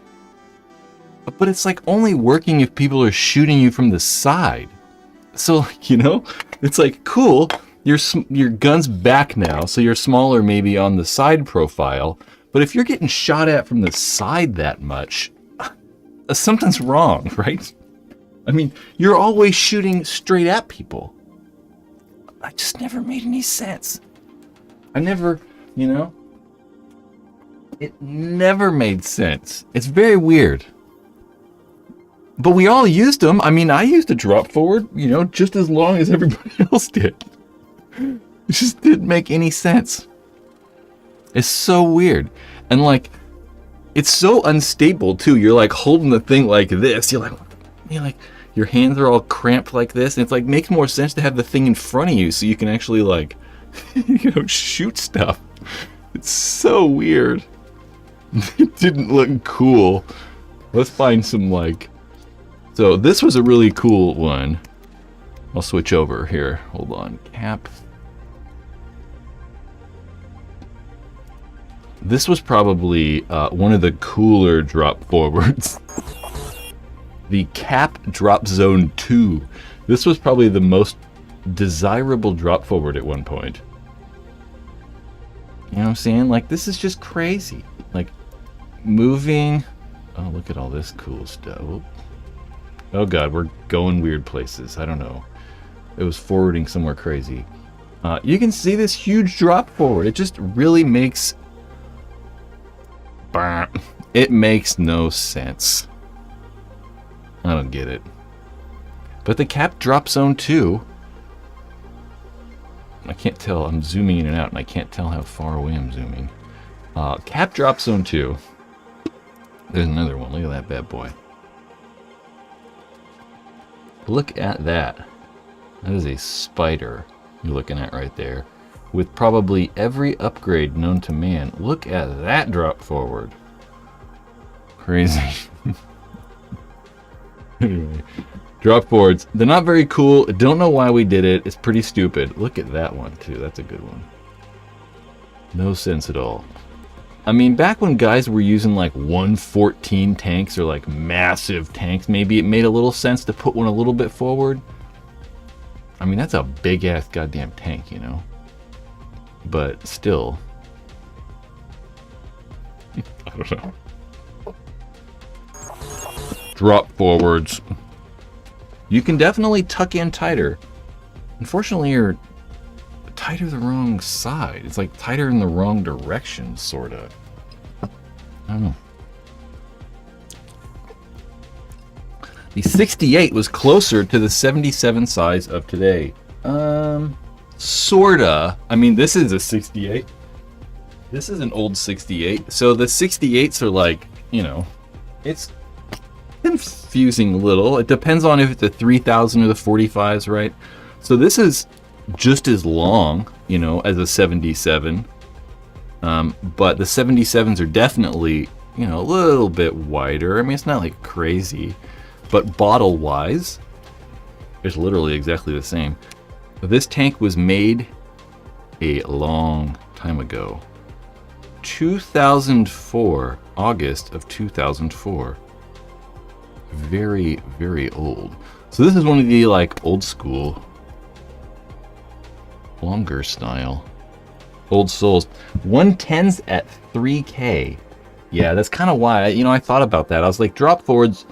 but it's like only working if people are shooting you from the side. So, you know, it's like, cool, your gun's back now, so you're smaller maybe on the side profile. But if you're getting shot at from the side that much, something's wrong, right? I mean, you're always shooting straight at people. I just never made any sense. I never, you know, it never made sense. It's very weird. But we all used them. I mean, I used a drop forward, you know, just as long as everybody else did. It just didn't make any sense. It's so weird. And like, it's so unstable too. You're like holding the thing like this. You're like, your hands are all cramped like this, and it's like makes more sense to have the thing in front of you so you can actually like, you know, shoot stuff. It's so weird. It didn't look cool. Let's find some like. So this was a really cool one. I'll switch over here. Hold on. Cap. This was probably one of the cooler drop forwards. The Cap Drop Zone 2. This was probably the most desirable drop forward at one point. You know what I'm saying? Like, this is just crazy. Like, moving... Oh, look at all this cool stuff. Oh god, we're going weird places. I don't know. It was forwarding somewhere crazy. You can see this huge drop forward. It just really makes... It makes no sense. I don't get it. But the Cap Drop Zone 2... I can't tell. I'm zooming in and out, and I can't tell how far away I'm zooming. Cap Drop Zone 2. There's another one. Look at that bad boy. Look at that. That is a spider you're looking at right there, with probably every upgrade known to man. Look at that drop forward. Crazy. Anyway, drop forwards. They're not very cool. Don't know why we did it. It's pretty stupid. Look at that one too. That's a good one. No sense at all. I mean, back when guys were using like 114 tanks or like massive tanks, maybe it made a little sense to put one a little bit forward. I mean, that's a big ass goddamn tank, you know? But still. I don't know. Drop forwards. You can definitely tuck in tighter. Unfortunately, you're tighter the wrong side. It's like tighter in the wrong direction, sorta. I don't know. The 68 was closer to the 77 size of today. Sorta. I mean, this is a 68. This is an old 68. So the 68s are like, you know, it's confusing a little. It depends on if it's the 3000 or the 45s, right? So this is just as long, you know, as a 77. But the 77s are definitely, you know, a little bit wider. I mean, it's not like crazy. But bottle-wise, it's literally exactly the same. This tank was made a long time ago. 2004, August of 2004. Very, very old. So this is one of the, like, old school, longer style. Old souls. 110s at 3K. Yeah, that's kind of why, you know, I thought about that. I was like, drop forwards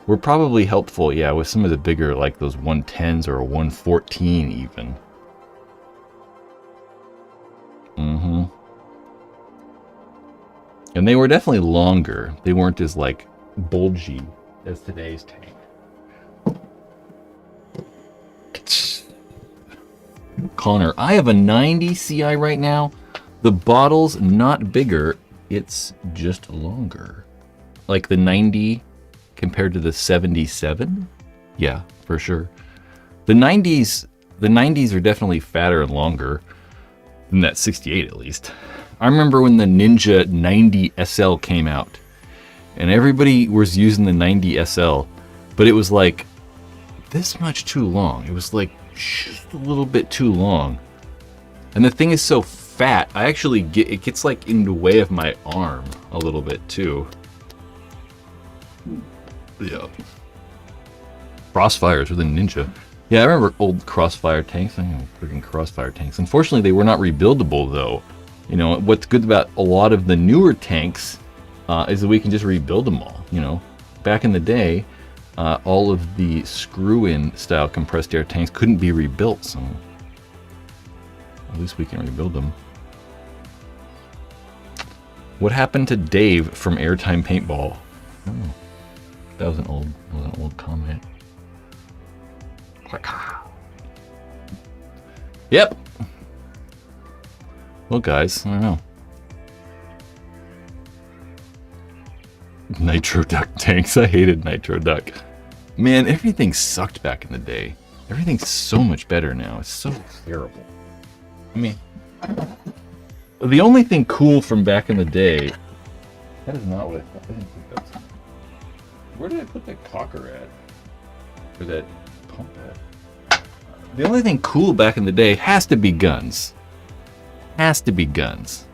were probably helpful, yeah, with some of the bigger, like those 110s or a 114 even. And they were definitely longer. They weren't as, like, bulgy as today's tank. Connor, I have a 90 CI right now. The bottle's not bigger, it's just longer. Like the 90 compared to the 77? Yeah, for sure. The 90s are definitely fatter and longer than that 68 at least. I remember when the Ninja 90 SL came out and everybody was using the 90 SL, but it was like this much too long. It was like just a little bit too long. And the thing is so fat, it gets like in the way of my arm a little bit too. Yeah. Crossfires with a Ninja. Yeah, I remember old Crossfire tanks. I know, freaking Crossfire tanks. Unfortunately, they were not rebuildable though. You know, what's good about a lot of the newer tanks is that we can just rebuild them all. You know, back in the day, all of the screw-in style compressed air tanks couldn't be rebuilt, so at least we can rebuild them. What happened to Dave from Airtime Paintball? Oh, that was an old comment. Yep. Well, guys, I don't know. Nitro Duck tanks. I hated Nitro Duck. Man, everything sucked back in the day. Everything's so much better now. It's so terrible. I mean, the only thing cool from back in the day. That is not what I thought. I didn't think that was. Where did I put that cocker at? Or that pump at? The only thing cool back in the day has to be guns. Has to be guns.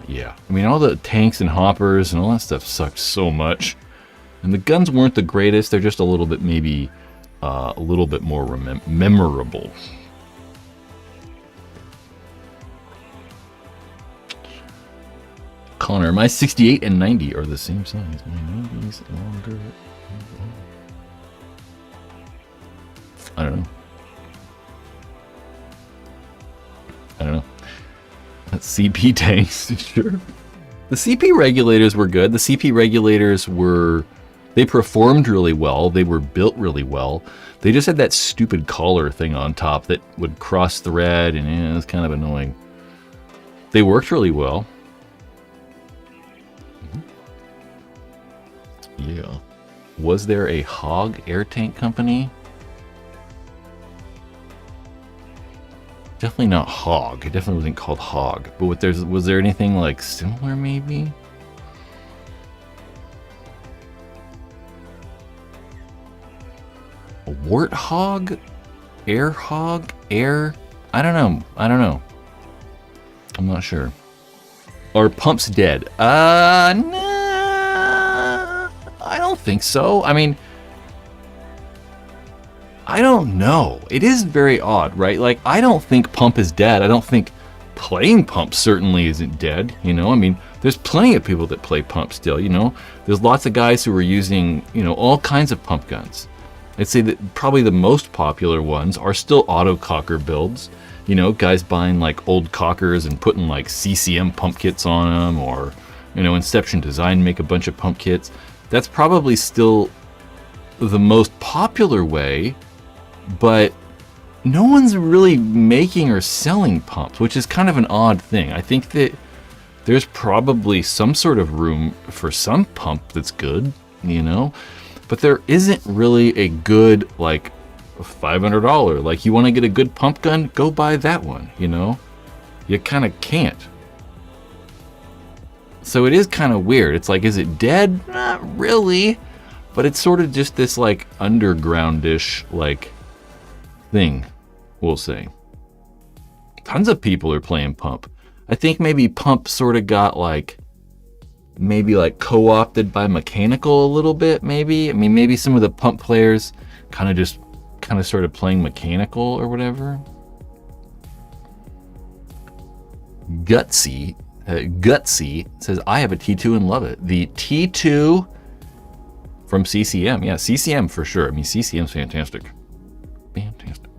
Yeah. I mean, all the tanks and hoppers and all that stuff sucked so much. And the guns weren't the greatest. They're just a little bit, maybe, a little bit more memorable. Connor, my 68 and 90 are the same size. My 90's longer. I don't know. That's CP tanks, sure. The CP regulators were good. The CP regulators they performed really well. They were built really well. They just had that stupid collar thing on top that would cross thread, and it was kind of annoying. They worked really well. Yeah. Was there a hog air tank company? Definitely not Hog. It definitely wasn't called Hog. But was there anything like similar maybe? A Warthog? Air Hog? Air? I don't know. I'm not sure. Are pumps dead? Nah, I don't think so. I mean, I don't know. It is very odd, right? Like, I don't think pump is dead. I don't think playing pump certainly isn't dead, you know? I mean, there's plenty of people that play pump still, you know? There's lots of guys who are using, you know, all kinds of pump guns. I'd say that probably the most popular ones are still auto-cocker builds. You know, guys buying like old cockers and putting like CCM pump kits on them, or, you know, Inception Design make a bunch of pump kits. That's probably still the most popular way, but no one's really making or selling pumps, which is kind of an odd thing. I think that there's probably some sort of room for some pump that's good, you know, but there isn't really a good, like, $500. Like, you want to get a good pump gun? Go buy that one, you know? You kind of can't. So it is kind of weird. It's like, is it dead? Not really. But it's sort of just this, like, undergroundish, like, thing, we'll say. Tons of people are playing pump. I think maybe pump sort of got, like, maybe, like, co-opted by mechanical a little bit, maybe. I mean, maybe some of the pump players kind of started playing mechanical or whatever. Gutsy says, I have a T2 and love it. The T2 from CCM. Yeah, CCM for sure. I mean, CCM's fantastic. Fantastic.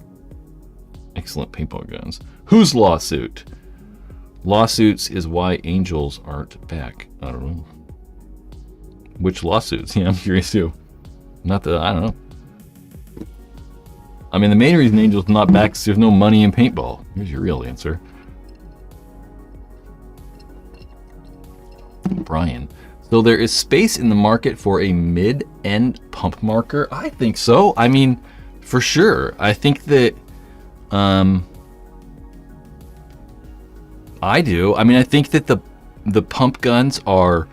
Excellent paintball guns. Whose lawsuit? Lawsuits is why Angels aren't back. I don't know. Which lawsuits? Yeah, I'm curious too. I don't know. I mean, the main reason Angel's not back is there's no money in paintball. Here's your real answer. Brian. So there is space in the market for a mid-end pump marker? I think so. I mean, for sure. I think that... I do. I mean, I think that the pump guns are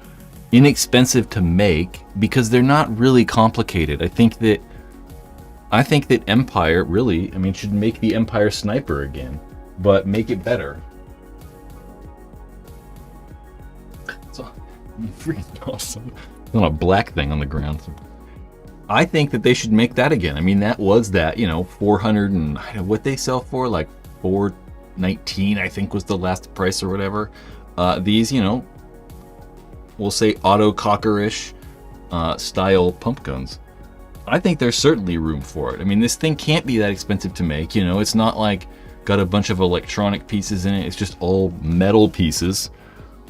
inexpensive to make because they're not really complicated. I think that Empire really, I mean, should make the Empire Sniper again, but make it better. It's freaking awesome. It's on a black thing on the ground. I think that they should make that again. I mean, that was that, you know, 400 and I don't know what they sell for, like $419, I think was the last price or whatever. These, you know, we'll say auto-cocker-ish style pump guns. I think there's certainly room for it. I mean, this thing can't be that expensive to make, you know, it's not like got a bunch of electronic pieces in it, it's just all metal pieces.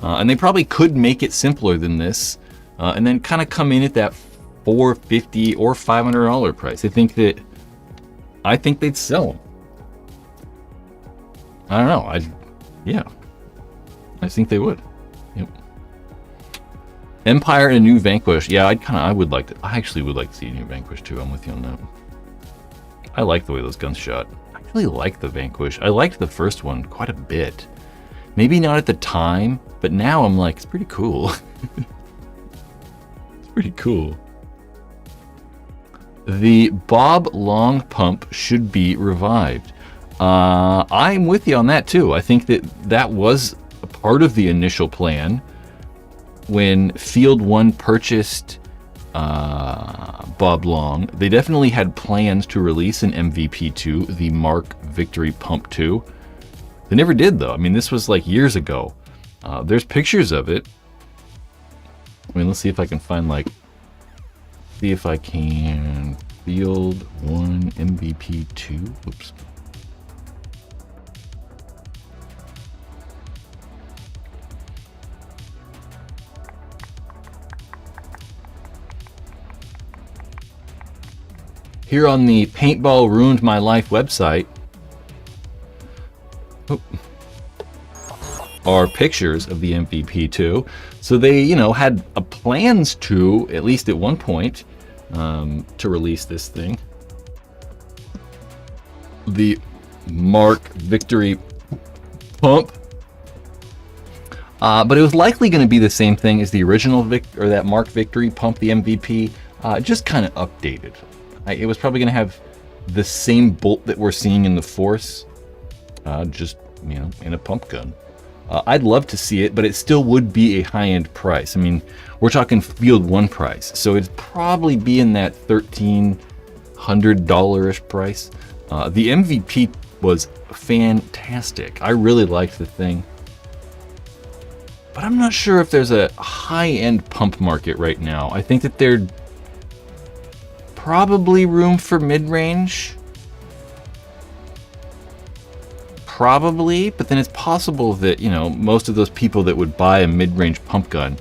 And they probably could make it simpler than this, and then kind of come in at that $450 or $500 price. I think they'd sell them. I don't know. I think they would. Yep. Empire and a new Vanquish. Yeah, I actually would like to see a new Vanquish too. I'm with you on that. I like the way those guns shot. I really like the Vanquish. I liked the first one quite a bit. Maybe not at the time, but now I'm like, it's pretty cool. It's pretty cool. The Bob Long pump should be revived. I'm with you on that too. I think that was a part of the initial plan when Field 1 purchased Bob Long. They definitely had plans to release an MVP2, the Mark Victory Pump 2. They never did though. I mean, this was like years ago. There's pictures of it. I mean, let's see if I can find Field 1 MVP2. Whoops. Here on the Paintball Ruined My Life website are pictures of the MVP2. So they, you know, had plans to, at least at one point, to release this thing. The Mark Victory pump. But it was likely going to be the same thing as the original that Mark Victory pump, the MVP, just kind of updated. It was probably going to have the same bolt that we're seeing in the Force, just, you know, in a pump gun. I'd love to see it, but it still would be a high-end price. I mean, we're talking Field 1 price, so it'd probably be in that $1,300-ish price. The MVP was fantastic. I really liked the thing. But I'm not sure if there's a high-end pump market right now. I think that there's probably room for mid-range. Probably, but then it's possible that, you know, most of those people that would buy a mid-range pump gun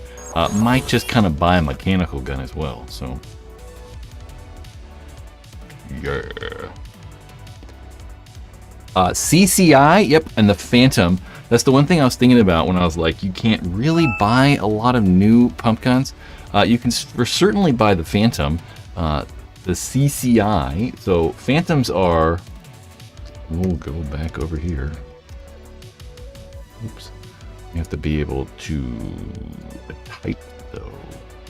might just kind of buy a mechanical gun as well, so. Yeah. CCI, yep, and the Phantom. That's the one thing I was thinking about when I was like, you can't really buy a lot of new pump guns. You can certainly buy the Phantom, the CCI. So Phantoms are, we'll go back over here. Oops. You have to be able to type though.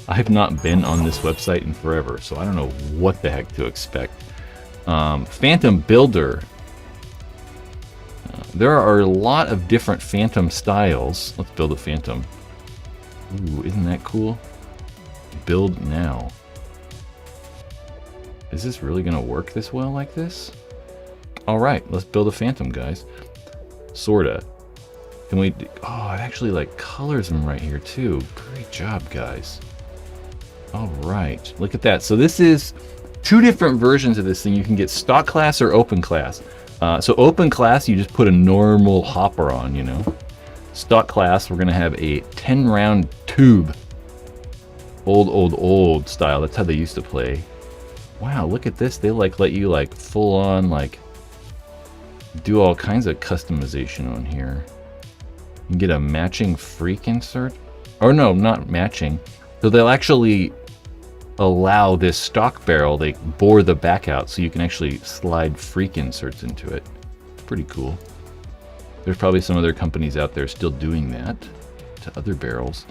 I have not been on this website in forever, so I don't know what the heck to expect. Phantom Builder. There are a lot of different Phantom styles. Let's build a Phantom. Ooh, isn't that cool? Build now. Is this really going to work this well like this? Alright, let's build a Phantom, guys. Sorta. Can we... Oh, it actually, like, colors them right here, too. Great job, guys. Alright, look at that. So this is two different versions of this thing. You can get stock class or open class. So open class, you just put a normal hopper on, you know. Stock class, we're going to have a 10-round tube. Old style. That's how they used to play. Wow, look at this. They like let you like full on like do all kinds of customization on here. You can get a matching freak insert. Or no, not matching. So they'll actually allow this stock barrel, they bore the back out so you can actually slide freak inserts into it. Pretty cool. There's probably some other companies out there still doing that to other barrels.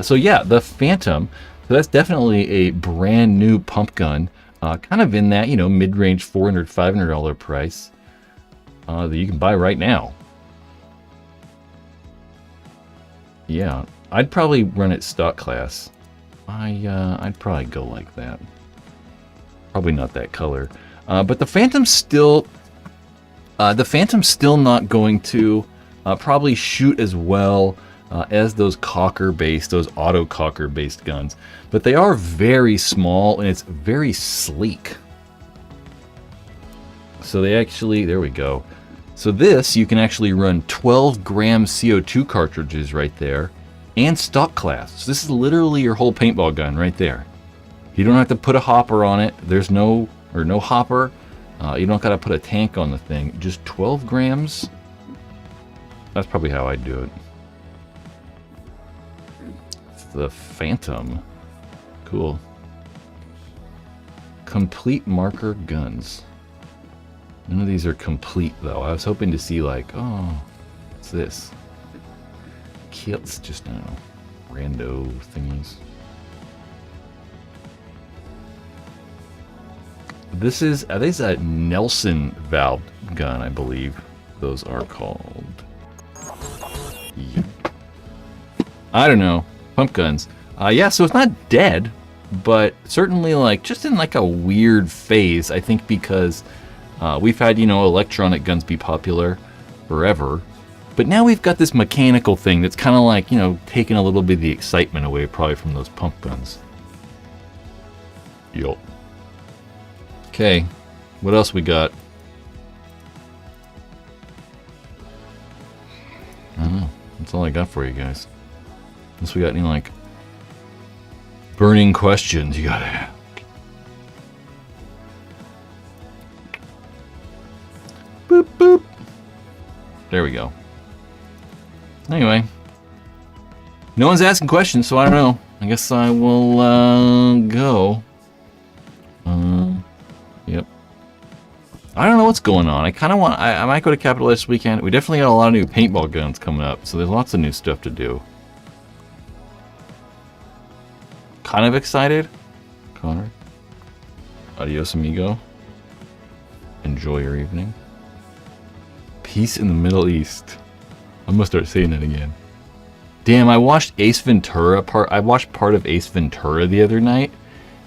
So yeah, the Phantom, so that's definitely a brand new pump gun, kind of in that, you know, mid-range $400, $500 price that you can buy right now. Yeah, I'd probably run it stock class. I'd probably go like that. Probably not that color. But the Phantom's still not going to probably shoot as well as those cocker-based, those auto-cocker-based guns. But they are very small and it's very sleek. So they actually, there we go. So this, you can actually run 12-gram CO2 cartridges right there. And stock class. So this is literally your whole paintball gun right there. You don't have to put a hopper on it. There's no hopper. You don't gotta put a tank on the thing. Just 12 grams. That's probably how I'd do it. The Phantom. Cool. Complete marker guns. None of these are complete though. I was hoping to see like, oh, what's this? Kits, just, I don't know, rando thingies. This is a Nelson valve gun, I believe those are called. Yeah. I don't know, pump guns. Yeah, so it's not dead, but certainly like just in like a weird phase. I think because we've had, you know, electronic guns be popular forever. But now we've got this mechanical thing that's kind of like, you know, taking a little bit of the excitement away probably from those pump guns. Yup. Okay, what else we got? I don't know. That's all I got for you guys. Unless we got any, like, burning questions you gotta ask. Boop, boop. There we go. Anyway, no one's asking questions, so I don't know. I guess I will go. Yep. I don't know what's going on. I kind of want... I might go to Capital this weekend. We definitely got a lot of new paintball guns coming up, so there's lots of new stuff to do. Kind of excited. Connor. Adios, amigo. Enjoy your evening. Peace in the Middle East. I'm gonna start saying that again. Damn, I watched Ace Ventura I watched part of Ace Ventura the other night,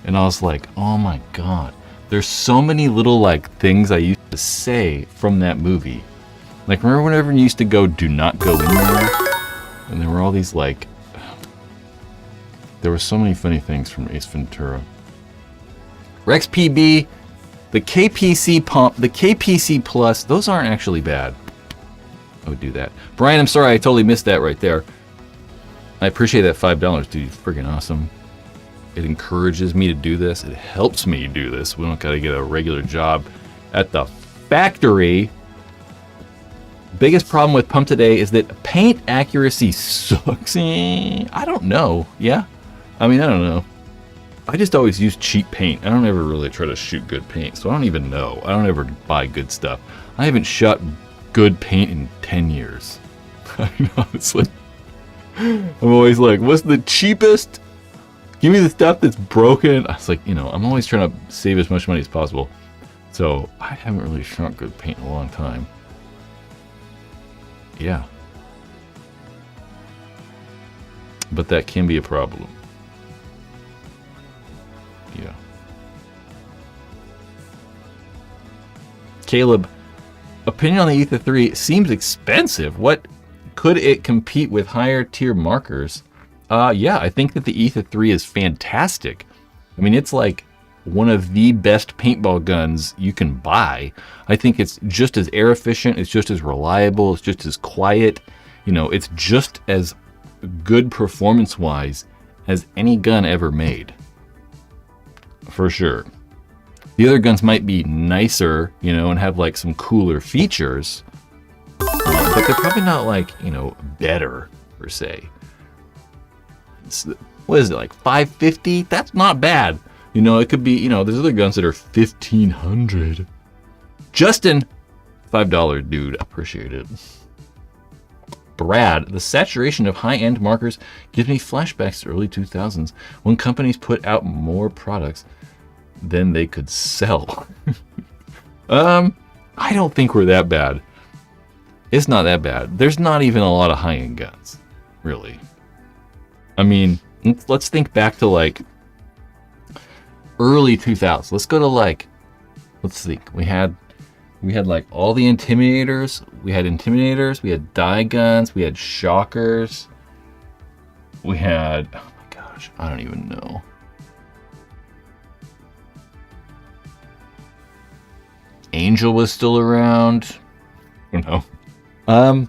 and I was like, oh my god. There's so many little, like, things I used to say from that movie. Like, remember whenever you used to go, do not go in there? And there were all these, like... There were so many funny things from Ace Ventura. Rex PB, the KPC Pump, the KPC Plus, those aren't actually bad. I would do that. Brian, I'm sorry, I totally missed that right there. I appreciate that $5, dude. Freaking awesome. It encourages me to do this. It helps me do this. We don't gotta get a regular job at the factory. Biggest problem with Pump today is that paint accuracy sucks. I don't know. Yeah? I mean, I don't know. I just always use cheap paint. I don't ever really try to shoot good paint, so I don't even know. I don't ever buy good stuff. I haven't shot good paint in 10 years. I know, it's like... I'm always like, what's the cheapest? Give me the stuff that's broken. I was like, you know, I'm always trying to save as much money as possible. So, I haven't really shot good paint in a long time. Yeah. But that can be a problem. Yeah. Caleb, opinion on the Ether 3 seems expensive. What could it compete with higher tier markers? Yeah, I think that the Ether 3 is fantastic. I mean, it's like one of the best paintball guns you can buy. I think it's just as air efficient, it's just as reliable, it's just as quiet. You know, it's just as good performance-wise as any gun ever made. For sure. The other guns might be nicer, you know, and have like some cooler features, but they're probably not like, you know, better per se. What is it, like $550? That's not bad. You know, it could be, you know, there's other guns that are $1,500. Justin, $5 dude, appreciate it. Brad, the saturation of high-end markers gives me flashbacks to early 2000s when companies put out more products than they could sell. I don't think we're that bad. It's not that bad. There's not even a lot of high-end guns, really. I mean, let's think back to like early 2000s. Let's go to like, let's think. We had like all the Intimidators. We had dye guns. We had shockers. We had, oh my gosh, I don't even know. Angel was still around. I don't know.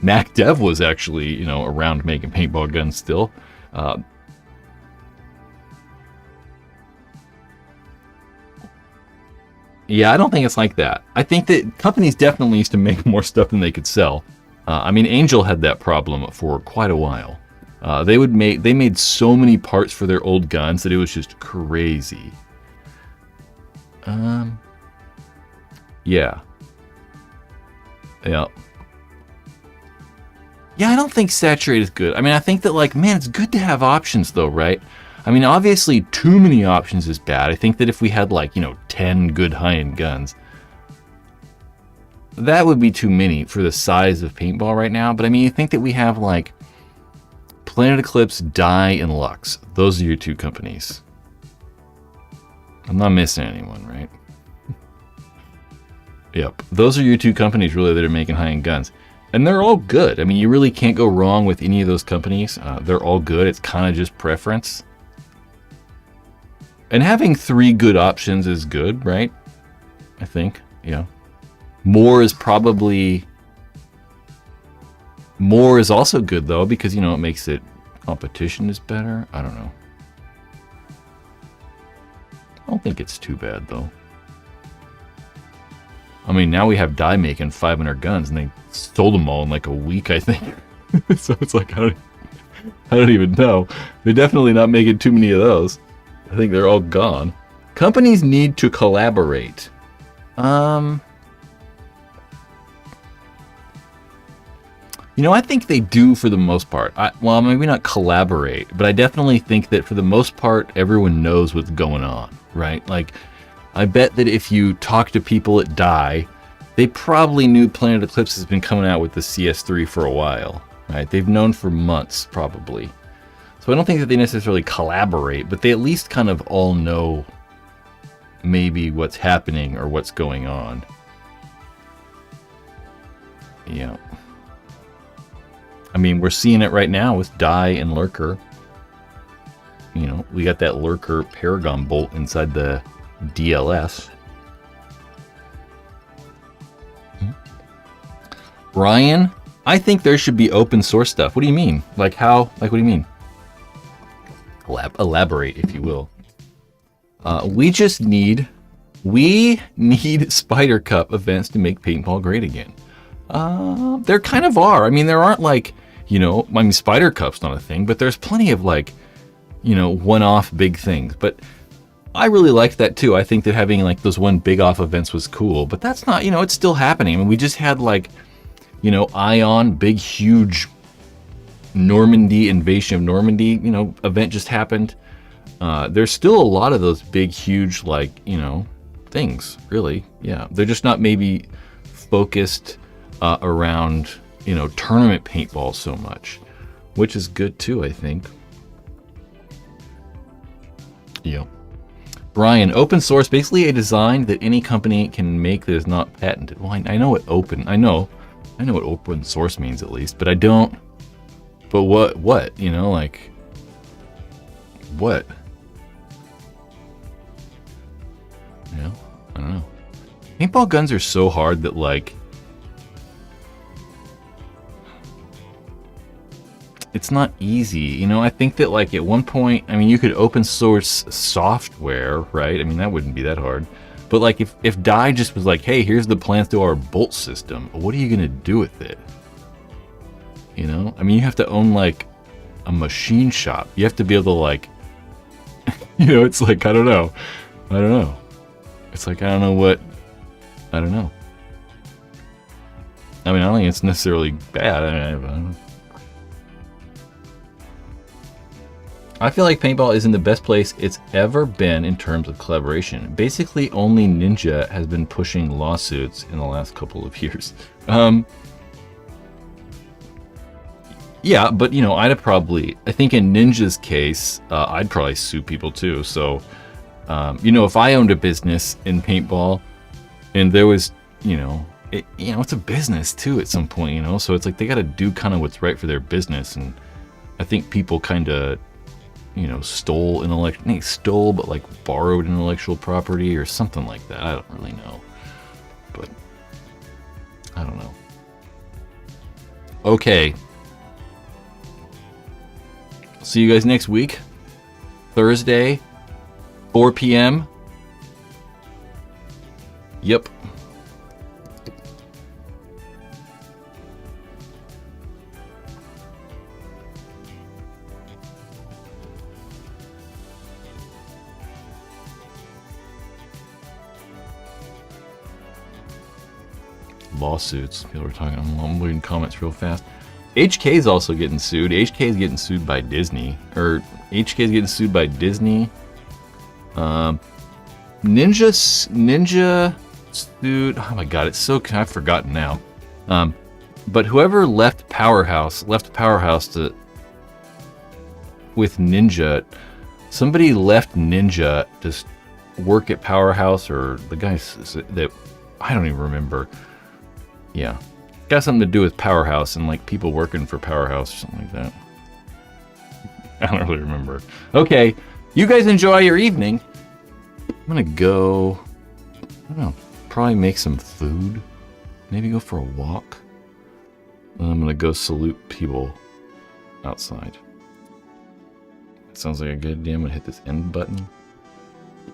Mac Dev was actually, you know, around making paintball guns still. Yeah, I don't think it's like that. I think that companies definitely used to make more stuff than they could sell. I mean, Angel had that problem for quite a while. They made so many parts for their old guns that it was just crazy. Yeah. Yeah. Yeah, I don't think saturate is good. I mean, I think that, like, man, it's good to have options, though, right? I mean, obviously, too many options is bad. I think that if we had, like, you know, 10 good high-end guns, that would be too many for the size of paintball right now. But, I mean, you think that we have, like, Planet Eclipse, Dye, and Lux. Those are your two companies. I'm not missing anyone, right? Yep. Those are your two companies, really, that are making high-end guns. And they're all good. I mean, you really can't go wrong with any of those companies. They're all good. It's kind of just preference. And having 3 good options is good, right? I think, yeah. More is also good, though, because, you know, it makes it, competition is better. I don't know. I don't think it's too bad, though. I mean, now we have Dye making 500 guns, and they sold them all in like a week, I think. So it's like, I don't even know. They're definitely not making too many of those. I think they're all gone. Companies need to collaborate. You know, I think they do for the most part. Well, maybe not collaborate, but I definitely think that for the most part, everyone knows what's going on, right? Like, I bet that if you talk to people at Die, they probably knew Planet Eclipse has been coming out with the CS3 for a while, right? They've known for months, probably. So I don't think that they necessarily collaborate, but they at least kind of all know maybe what's happening or what's going on. Yeah. I mean, we're seeing it right now with Die and Lurker. You know, we got that Lurker Paragon bolt inside the DLS. Ryan, I think there should be open source stuff. What do you mean? Like how? Like, what do you mean? Elaborate, if you will. We need Spider Cup events to make paintball great again. There kind of are. I mean, there aren't like, you know, I mean, Spider Cup's not a thing, but there's plenty of like, you know, one-off big things. But I really liked that too. I think that having like those one big off events was cool, but that's not, you know, it's still happening. I mean, we just had like, you know, Ion, big, huge Normandy, invasion of Normandy, you know, event just happened. There's still a lot of those big, huge, like, you know, things, really. Yeah. They're just not maybe focused around, you know, tournament paintball so much, which is good too, I think. Yeah. Brian, open source, basically a design that any company can make that is not patented. Well, I know what I know what open source means at least, but I don't. But what? You know, like, what? You know, I don't know. Paintball guns are so hard that, like, it's not easy. You know, I think that, like, at one point, I mean, you could open source software, right? I mean, that wouldn't be that hard. But, like, if Die just was like, hey, here's the plans to our bolt system, what are you going to do with it? You know? I mean, you have to own, like, a machine shop. You have to be able to, like, you know, it's like, I don't know. It's like, I don't know. I don't know. I mean, I don't think it's necessarily bad. I don't know. I feel like paintball is in the best place it's ever been in terms of collaboration. Basically, only Ninja has been pushing lawsuits in the last couple of years. Yeah, but, you know, I think in Ninja's case, I'd probably sue people too. So, you know, if I owned a business in paintball and there was, you know, it's a business too at some point, you know, so it's like they got to do kind of what's right for their business. And I think people kind of, you know, but like borrowed intellectual property or something like that. I don't really know, but I don't know. Okay. See you guys next week, Thursday, 4 p.m. Yep. Lawsuits. People are talking. I'm reading comments real fast. HK is also getting sued. HK is getting sued by Disney. HK is getting sued by Disney. Ninja sued. Oh my god, it's so. I've forgotten now. But whoever left Powerhouse with Ninja. Somebody left Ninja to work at Powerhouse, or the guys that I don't even remember. Yeah. Got something to do with Powerhouse and like people working for Powerhouse or something like that. I don't really remember. Okay, you guys enjoy your evening. I'm gonna go, I don't know, probably make some food. Maybe go for a walk. Then I'm gonna go salute people outside. It sounds like a good idea. I'm gonna hit this end button.